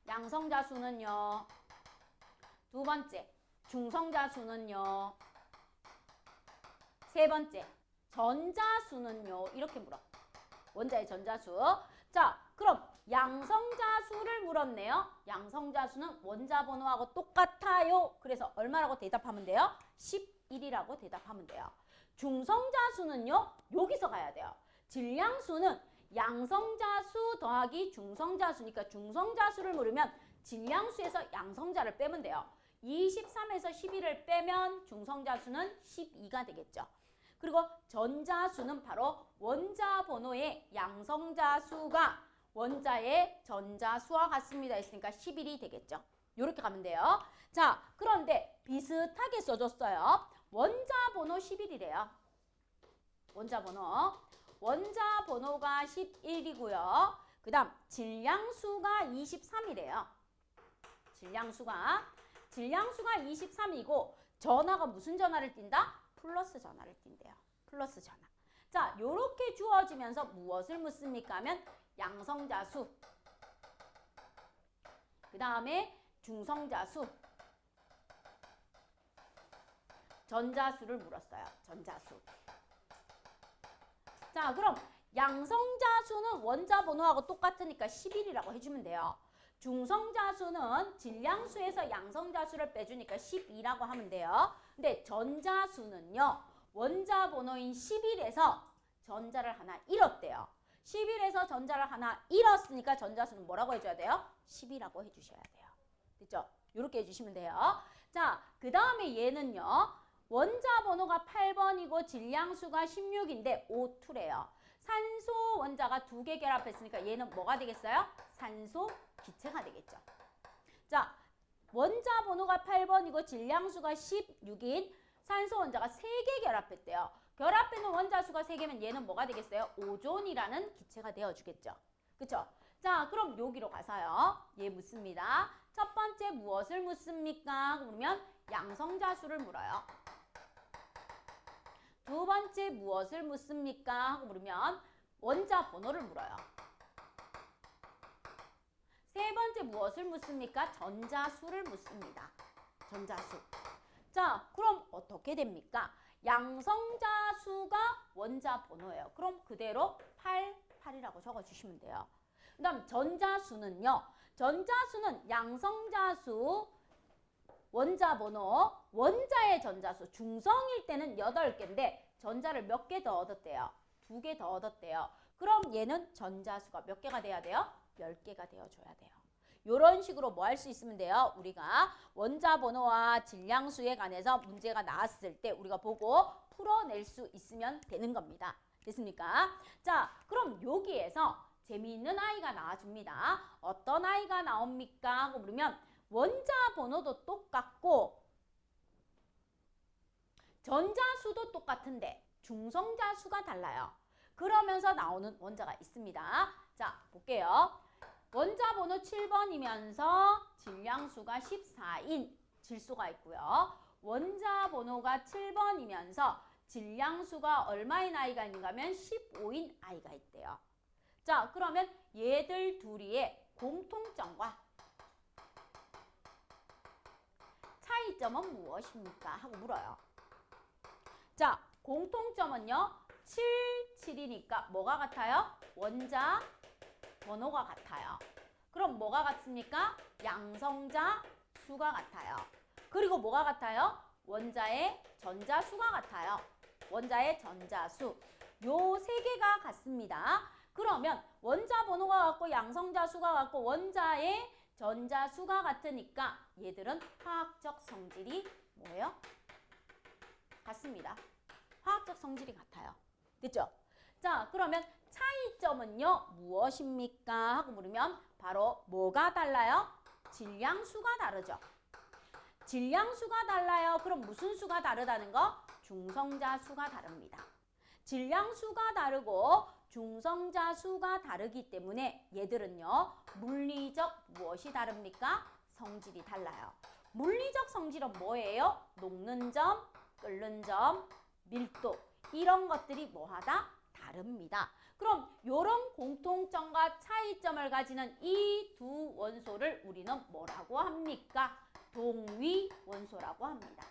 양성자수는요. 두 번째, 중성자수는요. 세 번째, 전자수는요. 이렇게 물어. 원자의 전자수. 자, 그럼 양성자수를 물었네요. 양성자수는 원자 번호하고 똑같아요. 그래서 얼마라고 대답하면 돼요? 11이라고 대답하면 돼요. 중성자수는요. 여기서 가야 돼요. 질량수는 양성자수 더하기 중성자수니까 중성자수를 물으면 질량수에서 양성자를 빼면 돼요. 23에서 11을 빼면 중성자수는 12가 되겠죠. 그리고 전자수는 바로 원자 번호의 양성자수가 원자의 전자수와 같습니다. 했으니까 11이 되겠죠. 이렇게 가면 돼요. 자, 그런데 비슷하게 써줬어요. 원자 번호 11이래요. 원자 번호. 원자 번호가 11이고요. 그 다음 질량수가 23이래요. 질량수가 23이고 전하가 무슨 전하를 띈다? 플러스 전하를 띈대요. 플러스 전하. 자, 요렇게 주어지면서 무엇을 묻습니까? 하면 양성자수. 그 다음에 중성자수. 전자수를 물었어요. 전자수. 자, 그럼 양성자수는 원자 번호하고 똑같으니까 11이라고 해주면 돼요. 중성자수는 질량수에서 양성자수를 빼주니까 12라고 하면 돼요. 근데 전자수는요. 원자 번호인 11에서 전자를 하나 잃었대요. 11에서 전자를 하나 잃었으니까 전자수는 뭐라고 해줘야 돼요? 10이라고 해주셔야 돼요. 됐죠? 이렇게 해주시면 돼요. 자, 그 다음에 얘는요. 원자 번호가 8번이고 질량수가 16인데 O2래요. 산소 원자가 2개 결합했으니까 얘는 뭐가 되겠어요? 산소 기체가 되겠죠. 자, 원자 번호가 8번이고 질량수가 16인 산소 원자가 3개 결합했대요. 결합해놓은 원자수가 3개면 얘는 뭐가 되겠어요? 오존이라는 기체가 되어주겠죠. 그쵸? 자, 그럼 여기로 가서요. 얘 묻습니다. 첫 번째 무엇을 묻습니까? 그러면 양성자수를 물어요. 두 번째 무엇을 묻습니까? 그러면 원자 번호를 물어요. 세 번째 무엇을 묻습니까? 전자수를 묻습니다. 전자수. 자, 그럼 어떻게 됩니까? 양성자수가 원자 번호예요. 그럼 그대로 8이라고 적어주시면 돼요. 그 다음 전자수는요. 전자수는 양성자수 원자 번호, 원자의 전자수, 중성일 때는 8개인데 전자를 몇 개 더 얻었대요? 2개 더 얻었대요. 그럼 얘는 전자수가 몇 개가 돼야 돼요? 10개가 되어줘야 돼요. 이런 식으로 뭐 할 수 있으면 돼요? 우리가 원자 번호와 질량수에 관해서 문제가 나왔을 때 우리가 보고 풀어낼 수 있으면 되는 겁니다. 됐습니까? 자, 그럼 여기에서 재미있는 아이가 나와줍니다. 어떤 아이가 나옵니까? 그러면 원자 번호도 똑같고 전자수도 똑같은데 중성자수가 달라요. 그러면서 나오는 원자가 있습니다. 자, 볼게요. 원자 번호 7번이면서 질량수가 14인 질소가 있고요. 원자 번호가 7번이면서 질량수가 얼마인 아이가 있는가 하면 15인 아이가 있대요. 자, 그러면 얘들 둘이의 공통점과 차이점은 무엇입니까? 하고 물어요. 자, 공통점은요. 7, 7이니까 뭐가 같아요? 원자 번호가 같아요. 그럼 뭐가 같습니까? 양성자 수가 같아요. 그리고 뭐가 같아요? 원자의 전자수가 같아요. 원자의 전자수. 요 세 개가 같습니다. 그러면 원자 번호가 같고 양성자 수가 같고 원자의 전자수가 같으니까 얘들은 화학적 성질이 뭐예요? 같습니다. 화학적 성질이 같아요. 됐죠? 자, 그러면 차이점은요, 무엇입니까? 하고 물으면 바로 뭐가 달라요? 질량수가 다르죠. 질량수가 달라요. 그럼 무슨 수가 다르다는 거? 중성자 수가 다릅니다. 질량수가 다르고 중성자 수가 다르기 때문에 얘들은요, 물리적 무엇이 다릅니까? 성질이 달라요. 물리적 성질은 뭐예요? 녹는 점, 끓는 점, 밀도 이런 것들이 뭐하다? 다릅니다. 그럼 이런 공통점과 차이점을 가지는 이 두 원소를 우리는 뭐라고 합니까? 동위원소라고 합니다.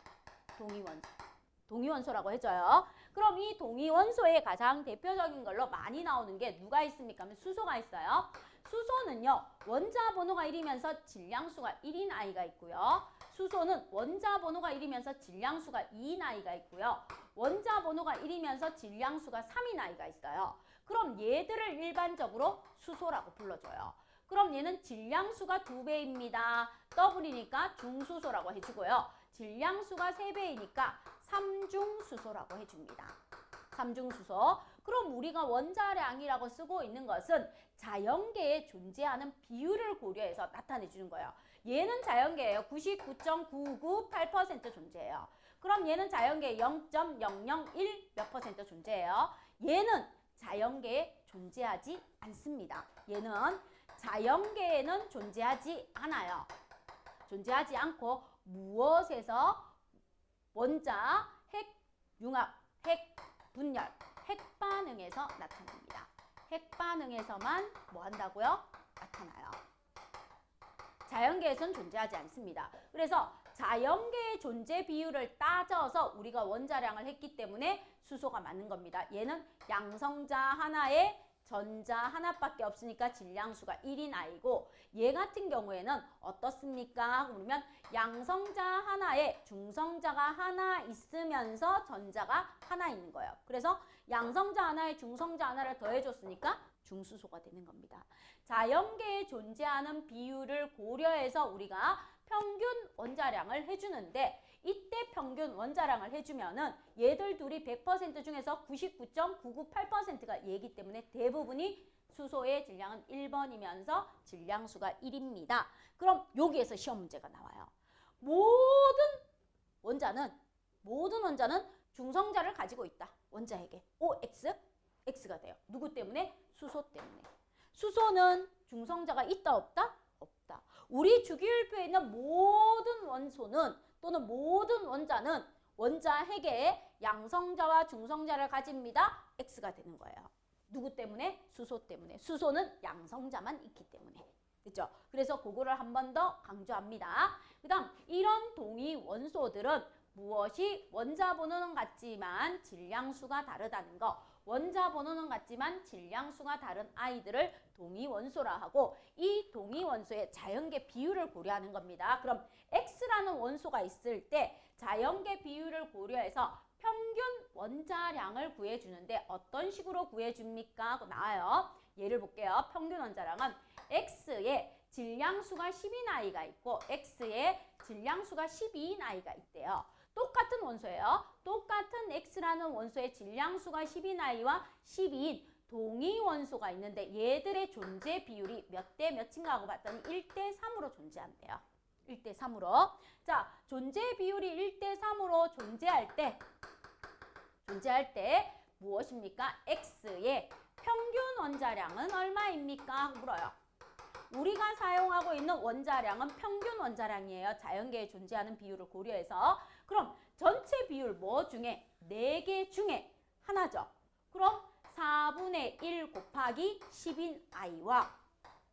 동위원소라고 해줘요. 그럼 이 동위원소의 가장 대표적인 걸로 많이 나오는 게 누가 있습니까? 하면 수소가 있어요. 수소는요, 원자 번호가 1이면서 질량수가 1인 아이가 있고요. 수소는 원자 번호가 1이면서 질량수가 2인 아이가 있고요. 원자 번호가 1이면서 질량수가 3인 아이가 있어요. 그럼 얘들을 일반적으로 수소라고 불러줘요. 그럼 얘는 질량수가 2배입니다. 더블이니까 중수소라고 해주고요. 질량수가 3배이니까 삼중수소라고 해줍니다. 삼중수소. 그럼 우리가 원자량이라고 쓰고 있는 것은 자연계에 존재하는 비율을 고려해서 나타내주는 거예요. 얘는 자연계예요. 99.998% 존재해요. 그럼 얘는 자연계에 0.001 몇 퍼센트 존재해요. 얘는 자연계에 존재하지 않습니다. 얘는 자연계에는 존재하지 않아요. 존재하지 않고 무엇에서 원자, 핵, 융합, 핵, 분열, 핵 반응에서 나타납니다. 핵 반응에서만 뭐 한다고요? 나타나요. 자연계에서는 존재하지 않습니다. 그래서 자연계의 존재 비율을 따져서 우리가 원자량을 했기 때문에 수소가 맞는 겁니다. 얘는 양성자 하나에 전자 하나밖에 없으니까 질량수가 1인 아이고 얘 같은 경우에는 어떻습니까? 그러면 양성자 하나에 중성자가 하나 있으면서 전자가 하나 있는 거예요. 그래서 양성자 하나에 중성자 하나를 더해줬으니까 중수소가 되는 겁니다. 자연계에 존재하는 비율을 고려해서 우리가 평균 원자량을 해주는데 이때 평균 원자량을 해주면은 얘들 둘이 100% 중에서 99.998%가 얘기 때문에 대부분이 수소의 질량은 1번이면서 질량수가 1입니다. 그럼 여기에서 시험 문제가 나와요. 모든 원자는 중성자를 가지고 있다. 원자에게. OX? X가 돼요. 누구 때문에? 수소 때문에. 수소는 중성자가 있다 없다? 없다. 우리 주기율표에 있는 모든 원소는 또는 모든 원자는 원자 핵에 양성자와 중성자를 가집니다. X가 되는 거예요. 누구 때문에? 수소 때문에. 수소는 양성자만 있기 때문에. 그렇죠? 그래서 그거를 한 번 더 강조합니다. 그 다음 이런 동위 원소들은 무엇이 원자 번호는 같지만 질량수가 다르다는 거. 원자 번호는 같지만 질량수가 다른 아이들을 동위원소라 하고 이 동위원소의 자연계 비율을 고려하는 겁니다. 그럼 X라는 원소가 있을 때 자연계 비율을 고려해서 평균 원자량을 구해주는데 어떤 식으로 구해줍니까? 하고 나와요. 예를 볼게요. 평균 원자량은 X에 질량수가 10인 아이가 있고 X에 질량수가 12인 아이가 있대요. 똑같은 원소예요. 똑같은 X라는 원소의 질량수가 10인 아이와 12인 동위 원소가 있는데 얘들의 존재 비율이 몇 대 몇인가 하고 봤더니 1대 3으로 존재한대요. 1대 3으로. 자, 존재 비율이 1대 3으로 존재할 때 무엇입니까? X의 평균 원자량은 얼마입니까? 하고 물어요. 우리가 사용하고 있는 원자량은 평균 원자량이에요. 자연계에 존재하는 비율을 고려해서. 그럼 전체 비율 뭐 중에? 4개 중에 하나죠. 그럼 4분의 1 곱하기 10인 i와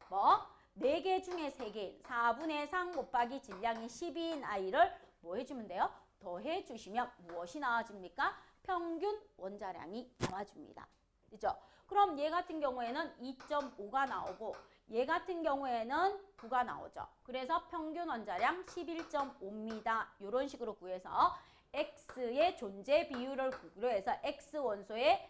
뭐? 4개 중에 3개인 4분의 3 곱하기 질량이 12인 i를 뭐 해주면 돼요? 더해 주시면 무엇이 나와집니까? 평균 원자량이 나와줍니다. 그죠? 그럼 얘 같은 경우에는 2.5가 나오고 얘 같은 경우에는 9가 나오죠. 그래서 평균 원자량 11.5입니다. 이런 식으로 구해서 X의 존재 비율을 고려해서 X 원소의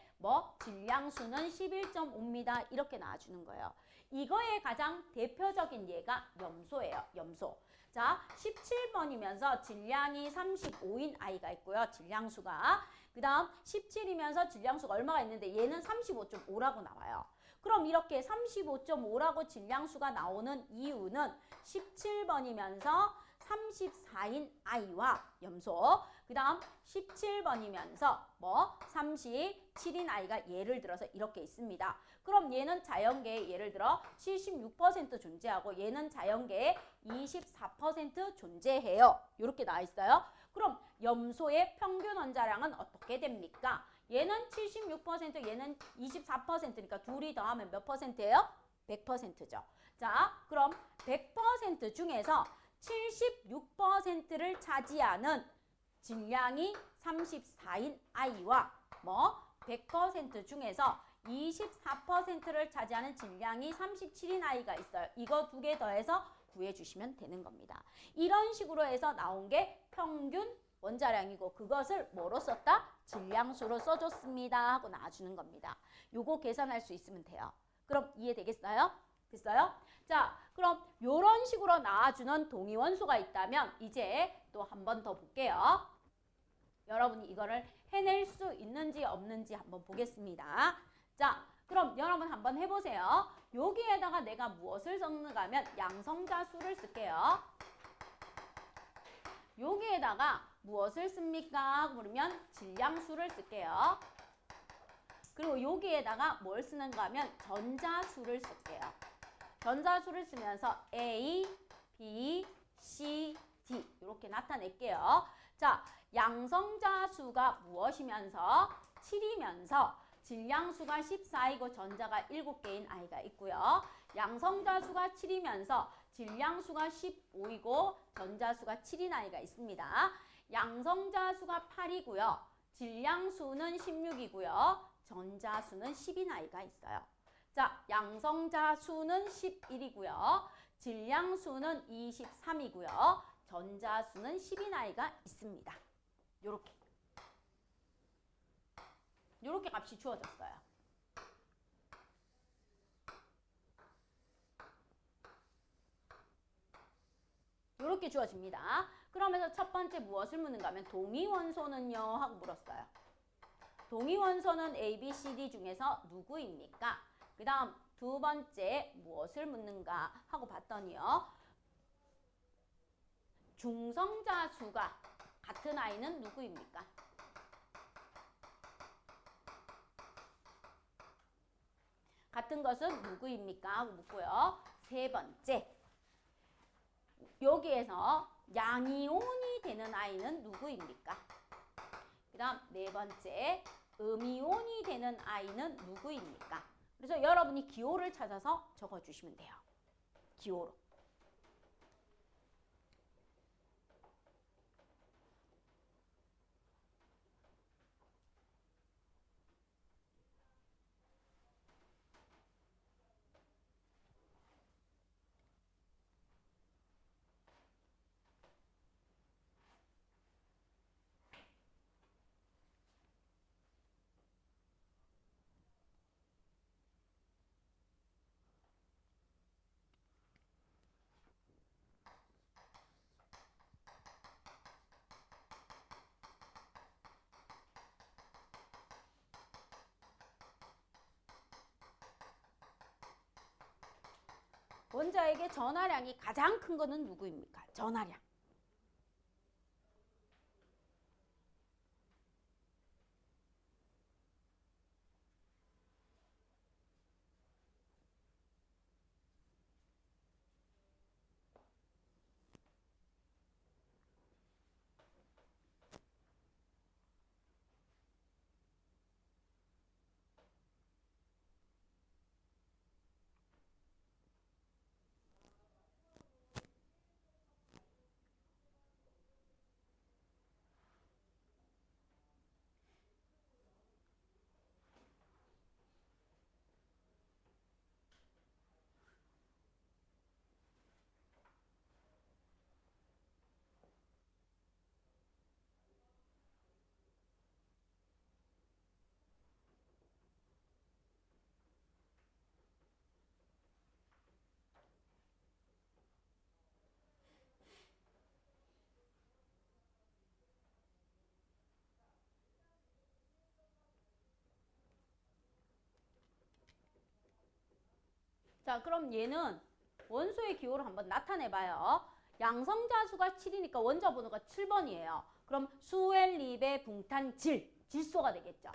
질량수는 11.5입니다. 이렇게 나와주는 거예요. 이거의 가장 대표적인 예가 염소예요. 염소. 자, 17번이면서 질량이 35인 아이가 있고요. 질량수가. 그 다음 17이면서 질량수가 얼마가 있는데 얘는 35.5라고 나와요. 그럼 이렇게 35.5라고 질량수가 나오는 이유는 17번이면서 34인 아이와 염소, 그 다음 17번이면서 37인 아이가 예를 들어서 이렇게 있습니다. 그럼 얘는 자연계에 예를 들어 76% 존재하고 얘는 자연계에 24% 존재해요. 이렇게 나와 있어요. 그럼 염소의 평균 원자량은 어떻게 됩니까? 얘는 76%, 얘는 24%니까 둘이 더하면 몇 %예요? 100%죠. 자, 그럼 100% 중에서 76%를 차지하는 질량이 34인 아이와 100% 중에서 24%를 차지하는 질량이 37인 아이가 있어요. 이거 두 개 더해서 구해주시면 되는 겁니다. 이런 식으로 해서 나온 게 평균 원자량이고 그것을 뭐로 썼다? 질량수로 써줬습니다 하고 나와주는 겁니다. 요거 계산할 수 있으면 돼요. 그럼 이해되겠어요? 됐어요? 자, 그럼 요런 식으로 나와주는 동위원소가 있다면 이제 또 한 번 더 볼게요. 여러분이 이거를 해낼 수 있는지 없는지 한번 보겠습니다. 자, 그럼 여러분 한번 해보세요. 여기에다가 내가 무엇을 섞는가 하면 양성자수를 쓸게요. 여기에다가 무엇을 씁니까? 그러면 질량수를 쓸게요. 그리고 여기에다가 뭘 쓰는가 하면 전자수를 쓸게요. 전자수를 쓰면서 A, B, C, D 이렇게 나타낼게요. 자, 양성자수가 무엇이면서 7이면서 질량수가 14이고 전자가 7개인 아이가 있고요. 양성자수가 7이면서 질량수가 15이고 전자수가 7인 아이가 있습니다. 양성자수가 8이고요. 질량수는 16이고요. 전자수는 10인 아이가 있어요. 자, 양성자수는 11이고요. 질량수는 23이고요. 전자수는 10인 아이가 있습니다. 요렇게 값이 주어졌어요. 요렇게 주어집니다. 그러면서 첫 번째 무엇을 묻는가 하면 동위원소는요 하고 물었어요. 동위원소는 A, B, C, D 중에서 누구입니까? 그 다음 두 번째 무엇을 묻는가 하고 봤더니요. 중성자수가 같은 아이는 누구입니까? 같은 것은 누구입니까? 하고 묻고요. 세 번째, 여기에서 양이온이 되는 아이는 누구입니까? 그 다음 네 번째, 음이온이 되는 아이는 누구입니까? 그래서 여러분이 기호를 찾아서 적어주시면 돼요. 기호로. 원자에게 전하량이 가장 큰 거는 누구입니까? 전하량. 자, 그럼 얘는 원소의 기호를 한번 나타내봐요. 양성자수가 7이니까 원자 번호가 7번이에요. 그럼 수엘립의 붕탄질, 질소가 되겠죠.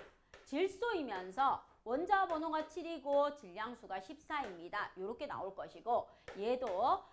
질소이면서 원자 번호가 7이고 질량수가 14입니다. 이렇게 나올 것이고 얘도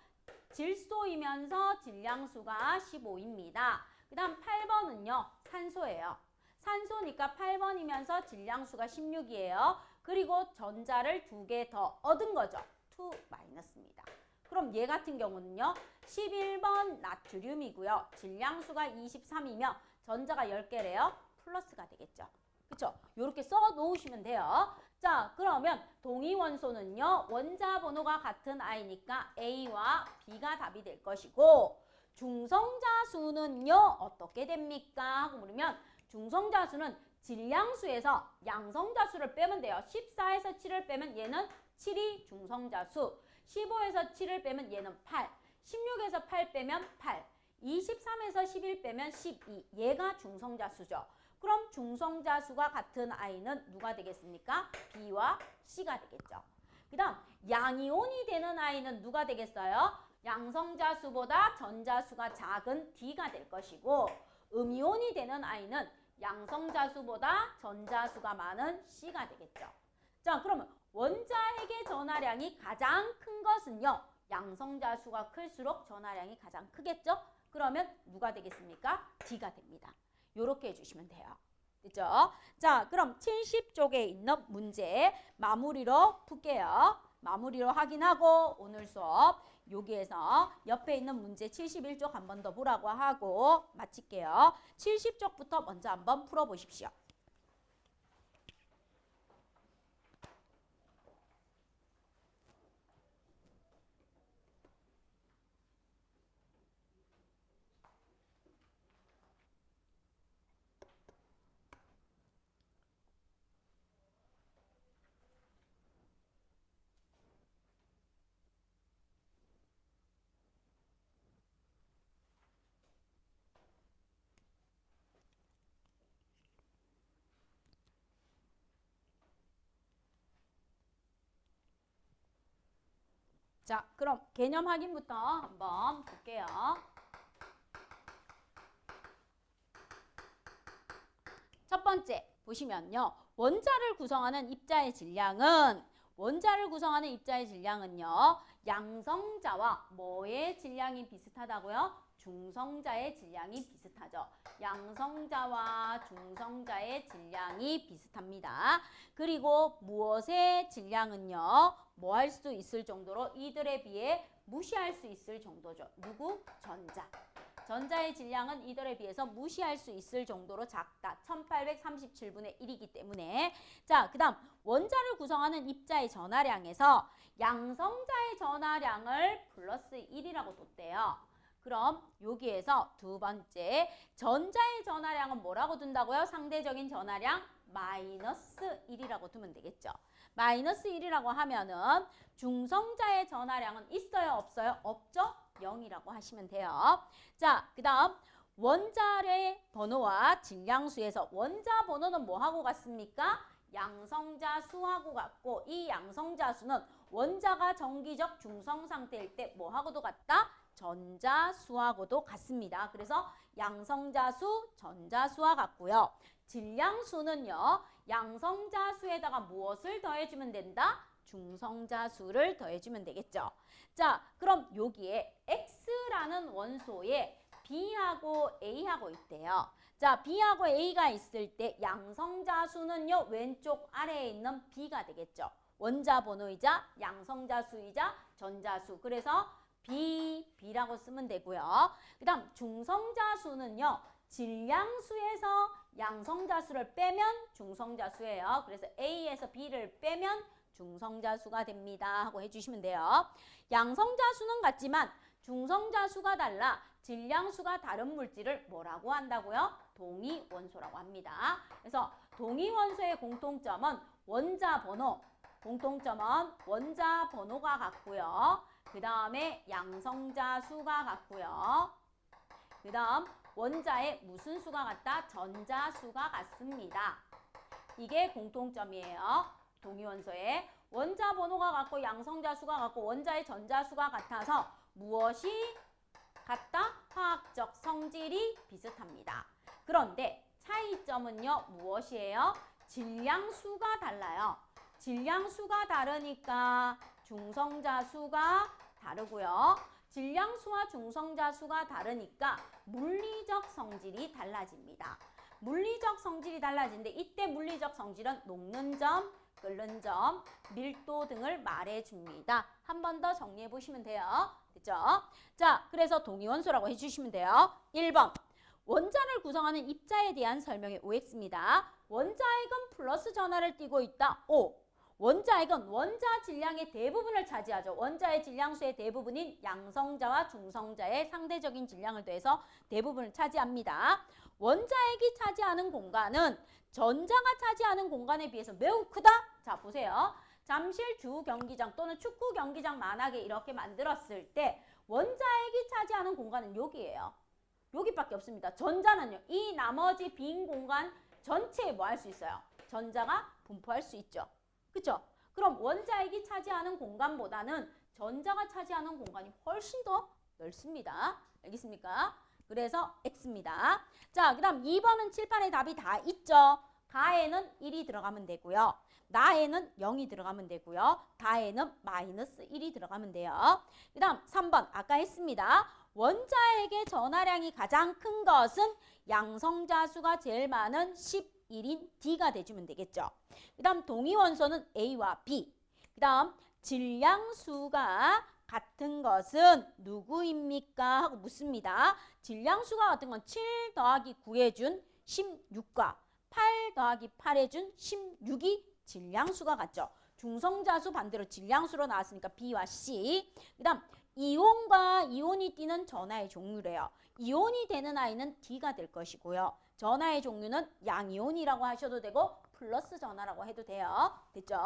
질소이면서 질량수가 15입니다. 그 다음 8번은요. 산소예요. 산소니까 8번이면서 질량수가 16이에요. 그리고 전자를 2개 더 얻은 거죠. 2-입니다. 그럼 얘 같은 경우는요. 11번 나트륨이고요. 질량수가 23이며 전자가 10개래요. 플러스가 되겠죠. 그쵸? 이렇게 써 놓으시면 돼요. 자, 그러면 동위원소는요. 원자 번호가 같은 I니까 A와 B가 답이 될 것이고 중성자수는요. 어떻게 됩니까? 하고 물으면 중성자수는 질량수에서 양성자수를 빼면 돼요. 14에서 7을 빼면 얘는 7이 중성자수, 15에서 7을 빼면 얘는 8, 16에서 8 빼면 8, 23에서 11 빼면 12, 얘가 중성자수죠. 그럼 중성자수가 같은 I는 누가 되겠습니까? B와 C가 되겠죠. 그 다음 양이온이 되는 I는 누가 되겠어요? 양성자수보다 전자수가 작은 D가 될 것이고 음이온이 되는 I는 양성자수보다 전자수가 많은 C가 되겠죠. 자, 그러면 원자핵의 전하량이 가장 큰 것은요. 양성자수가 클수록 전하량이 가장 크겠죠? 그러면 누가 되겠습니까? D가 됩니다. 요렇게 해주시면 돼요. 됐죠? 자, 그럼 70쪽에 있는 문제 마무리로 풀게요. 마무리로 확인하고 오늘 수업 여기에서 옆에 있는 문제 71쪽 한 번 더 보라고 하고 마칠게요. 70쪽부터 먼저 한번 풀어보십시오. 자, 그럼 개념 확인부터 한번 볼게요. 첫 번째 보시면요. 원자를 구성하는 입자의 질량은요. 양성자와 뭐의 질량이 비슷하다고요? 중성자의 질량이 비슷하죠. 양성자와 중성자의 질량이 비슷합니다. 그리고 무엇의 질량은요. 뭐 할 수 있을 정도로 이들에 비해 무시할 수 있을 정도죠. 누구? 전자. 전자의 질량은 이들에 비해서 무시할 수 있을 정도로 작다. 1837분의 1이기 때문에. 자, 그 다음 원자를 구성하는 입자의 전하량에서 양성자의 전하량을 플러스 1이라고 뒀대요. 그럼 여기에서 두 번째 전자의 전하량은 뭐라고 둔다고요? 상대적인 전하량 마이너스 1이라고 두면 되겠죠. 마이너스 1이라고 하면은 중성자의 전하량은 있어요? 없어요? 없죠? 0이라고 하시면 돼요. 자, 그 다음 원자의 번호와 질량수에서 원자 번호는 뭐하고 같습니까? 양성자 수하고 같고 이 양성자 수는 원자가 정기적 중성 상태일 때 뭐하고도 같다? 전자수하고도 같습니다. 그래서 양성자수, 전자수와 같고요. 질량수는요. 양성자수에다가 무엇을 더해주면 된다? 중성자수를 더해주면 되겠죠. 자, 그럼 여기에 X라는 원소에 B하고 A하고 있대요. 자, B하고 A가 있을 때 양성자수는요. 왼쪽 아래에 있는 B가 되겠죠. 원자 번호이자 양성자수이자 전자수. 그래서 B라고 쓰면 되고요. 그 다음 중성자수는요. 질량수에서 양성자수를 빼면 중성자수예요. 그래서 A에서 B를 빼면 중성자수가 됩니다 하고 해주시면 돼요. 양성자수는 같지만 중성자수가 달라 질량수가 다른 물질을 뭐라고 한다고요? 동위원소라고 합니다. 그래서 동위원소의 공통점은 원자 번호, 원자 번호가 같고요. 그 다음에 양성자 수가 같고요. 그 다음 원자의 무슨 수가 같다? 전자 수가 같습니다. 이게 공통점이에요. 동위원소의 원자 번호가 같고 양성자 수가 같고 원자의 전자 수가 같아서 무엇이 같다? 화학적 성질이 비슷합니다. 그런데 차이점은요, 무엇이에요? 질량수가 달라요. 질량수가 다르니까 중성자 수가 다르고요. 질량수와 중성자 수가 다르니까 물리적 성질이 달라집니다. 물리적 성질이 달라지는데 이때 물리적 성질은 녹는 점, 끓는 점, 밀도 등을 말해줍니다. 한 번 더 정리해 보시면 돼요. 됐죠? 자, 그래서 동위원소라고 해주시면 돼요. 1번. 원자를 구성하는 입자에 대한 설명의 OX입니다. 원자핵은 플러스 전하를 띠고 있다. O. 원자핵은 원자 질량의 대부분을 차지하죠. 원자의 질량수의 대부분인 양성자와 중성자의 상대적인 질량을 더해서 대부분을 차지합니다. 원자핵이 차지하는 공간은 전자가 차지하는 공간에 비해서 매우 크다. 자, 보세요. 잠실 주 경기장 또는 축구 경기장 만약에 이렇게 만들었을 때 원자핵이 차지하는 공간은 여기예요. 여기밖에 없습니다. 전자는요. 이 나머지 빈 공간 전체에 뭐 할 수 있어요? 전자가 분포할 수 있죠. 그렇죠? 그럼 원자핵이 차지하는 공간보다는 전자가 차지하는 공간이 훨씬 더 넓습니다. 알겠습니까? 그래서 X입니다. 자, 그 다음 2번은 칠판에 답이 다 있죠. 가에는 1이 들어가면 되고요. 나에는 0이 들어가면 되고요. 다에는 마이너스 1이 들어가면 돼요. 그 다음 3번 아까 했습니다. 원자핵의 전하량이 가장 큰 것은 양성자 수가 제일 많은 11인 D가 돼주면 되겠죠. 그 다음 동위원소는 A와 B. 그 다음 질량수가 같은 것은 누구입니까? 하고 묻습니다. 질량수가 같은 건 7 더하기 9에 준 16과 8 더하기 8에 준 16이 질량수가 같죠. 중성자수 반대로 질량수로 나왔으니까 B와 C. 그 다음 이온과 이온이 띠는 전하의 종류래요. 이온이 되는 아이는 D가 될 것이고요. 전하의 종류는 양이온이라고 하셔도 되고 플러스 전하라고 해도 돼요. 됐죠?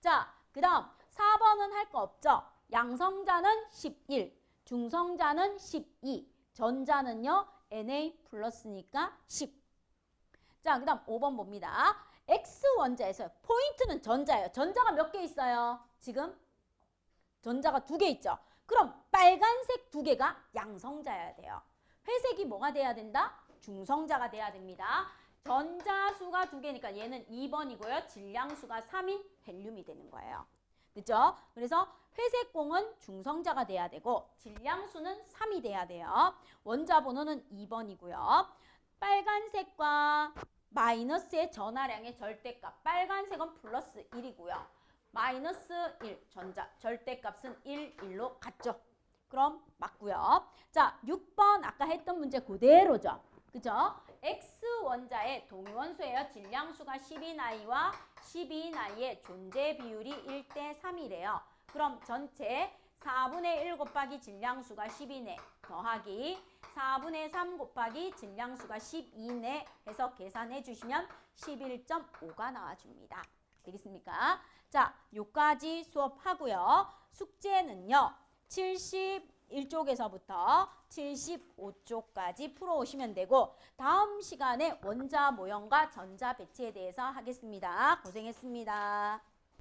자, 그 다음 4번은 할 거 없죠. 양성자는 11, 중성자는 12, 전자는요 Na 플러스니까 10. 자, 그 다음 5번 봅니다. X원자에서 포인트는 전자예요. 전자가 몇 개 있어요? 지금 전자가 2개 있죠. 그럼 빨간색 2개가 양성자여야 돼요. 회색이 뭐가 돼야 된다? 중성자가 돼야 됩니다. 전자수가 2개니까 얘는 2번이고요. 질량수가 3인 헬륨이 되는 거예요. 그렇죠? 그래서 회색 공은 중성자가 돼야 되고 질량수는 3이 돼야 돼요. 원자 번호는 2번이고요. 빨간색과 마이너스의 전하량의 절대값. 빨간색은 플러스 1이고요. 마이너스 1 전자 절대값은 1, 1로 같죠. 그럼 맞고요. 자, 6번 아까 했던 문제 그대로죠. 그죠? X원자의 동위원소예요. 질량수가 10인 아이와 12인 아이의 존재 비율이 1대 3이래요. 그럼 전체 4분의 1 곱하기 질량수가 10이네 더하기 4분의 3 곱하기 질량수가 12네 해서 계산해 주시면 11.5가 나와줍니다. 되겠습니까? 자, 요까지 수업하고요. 숙제는요. 71쪽에서부터 75쪽까지 풀어오시면 되고 다음 시간에 원자 모형과 전자 배치에 대해서 하겠습니다. 고생했습니다.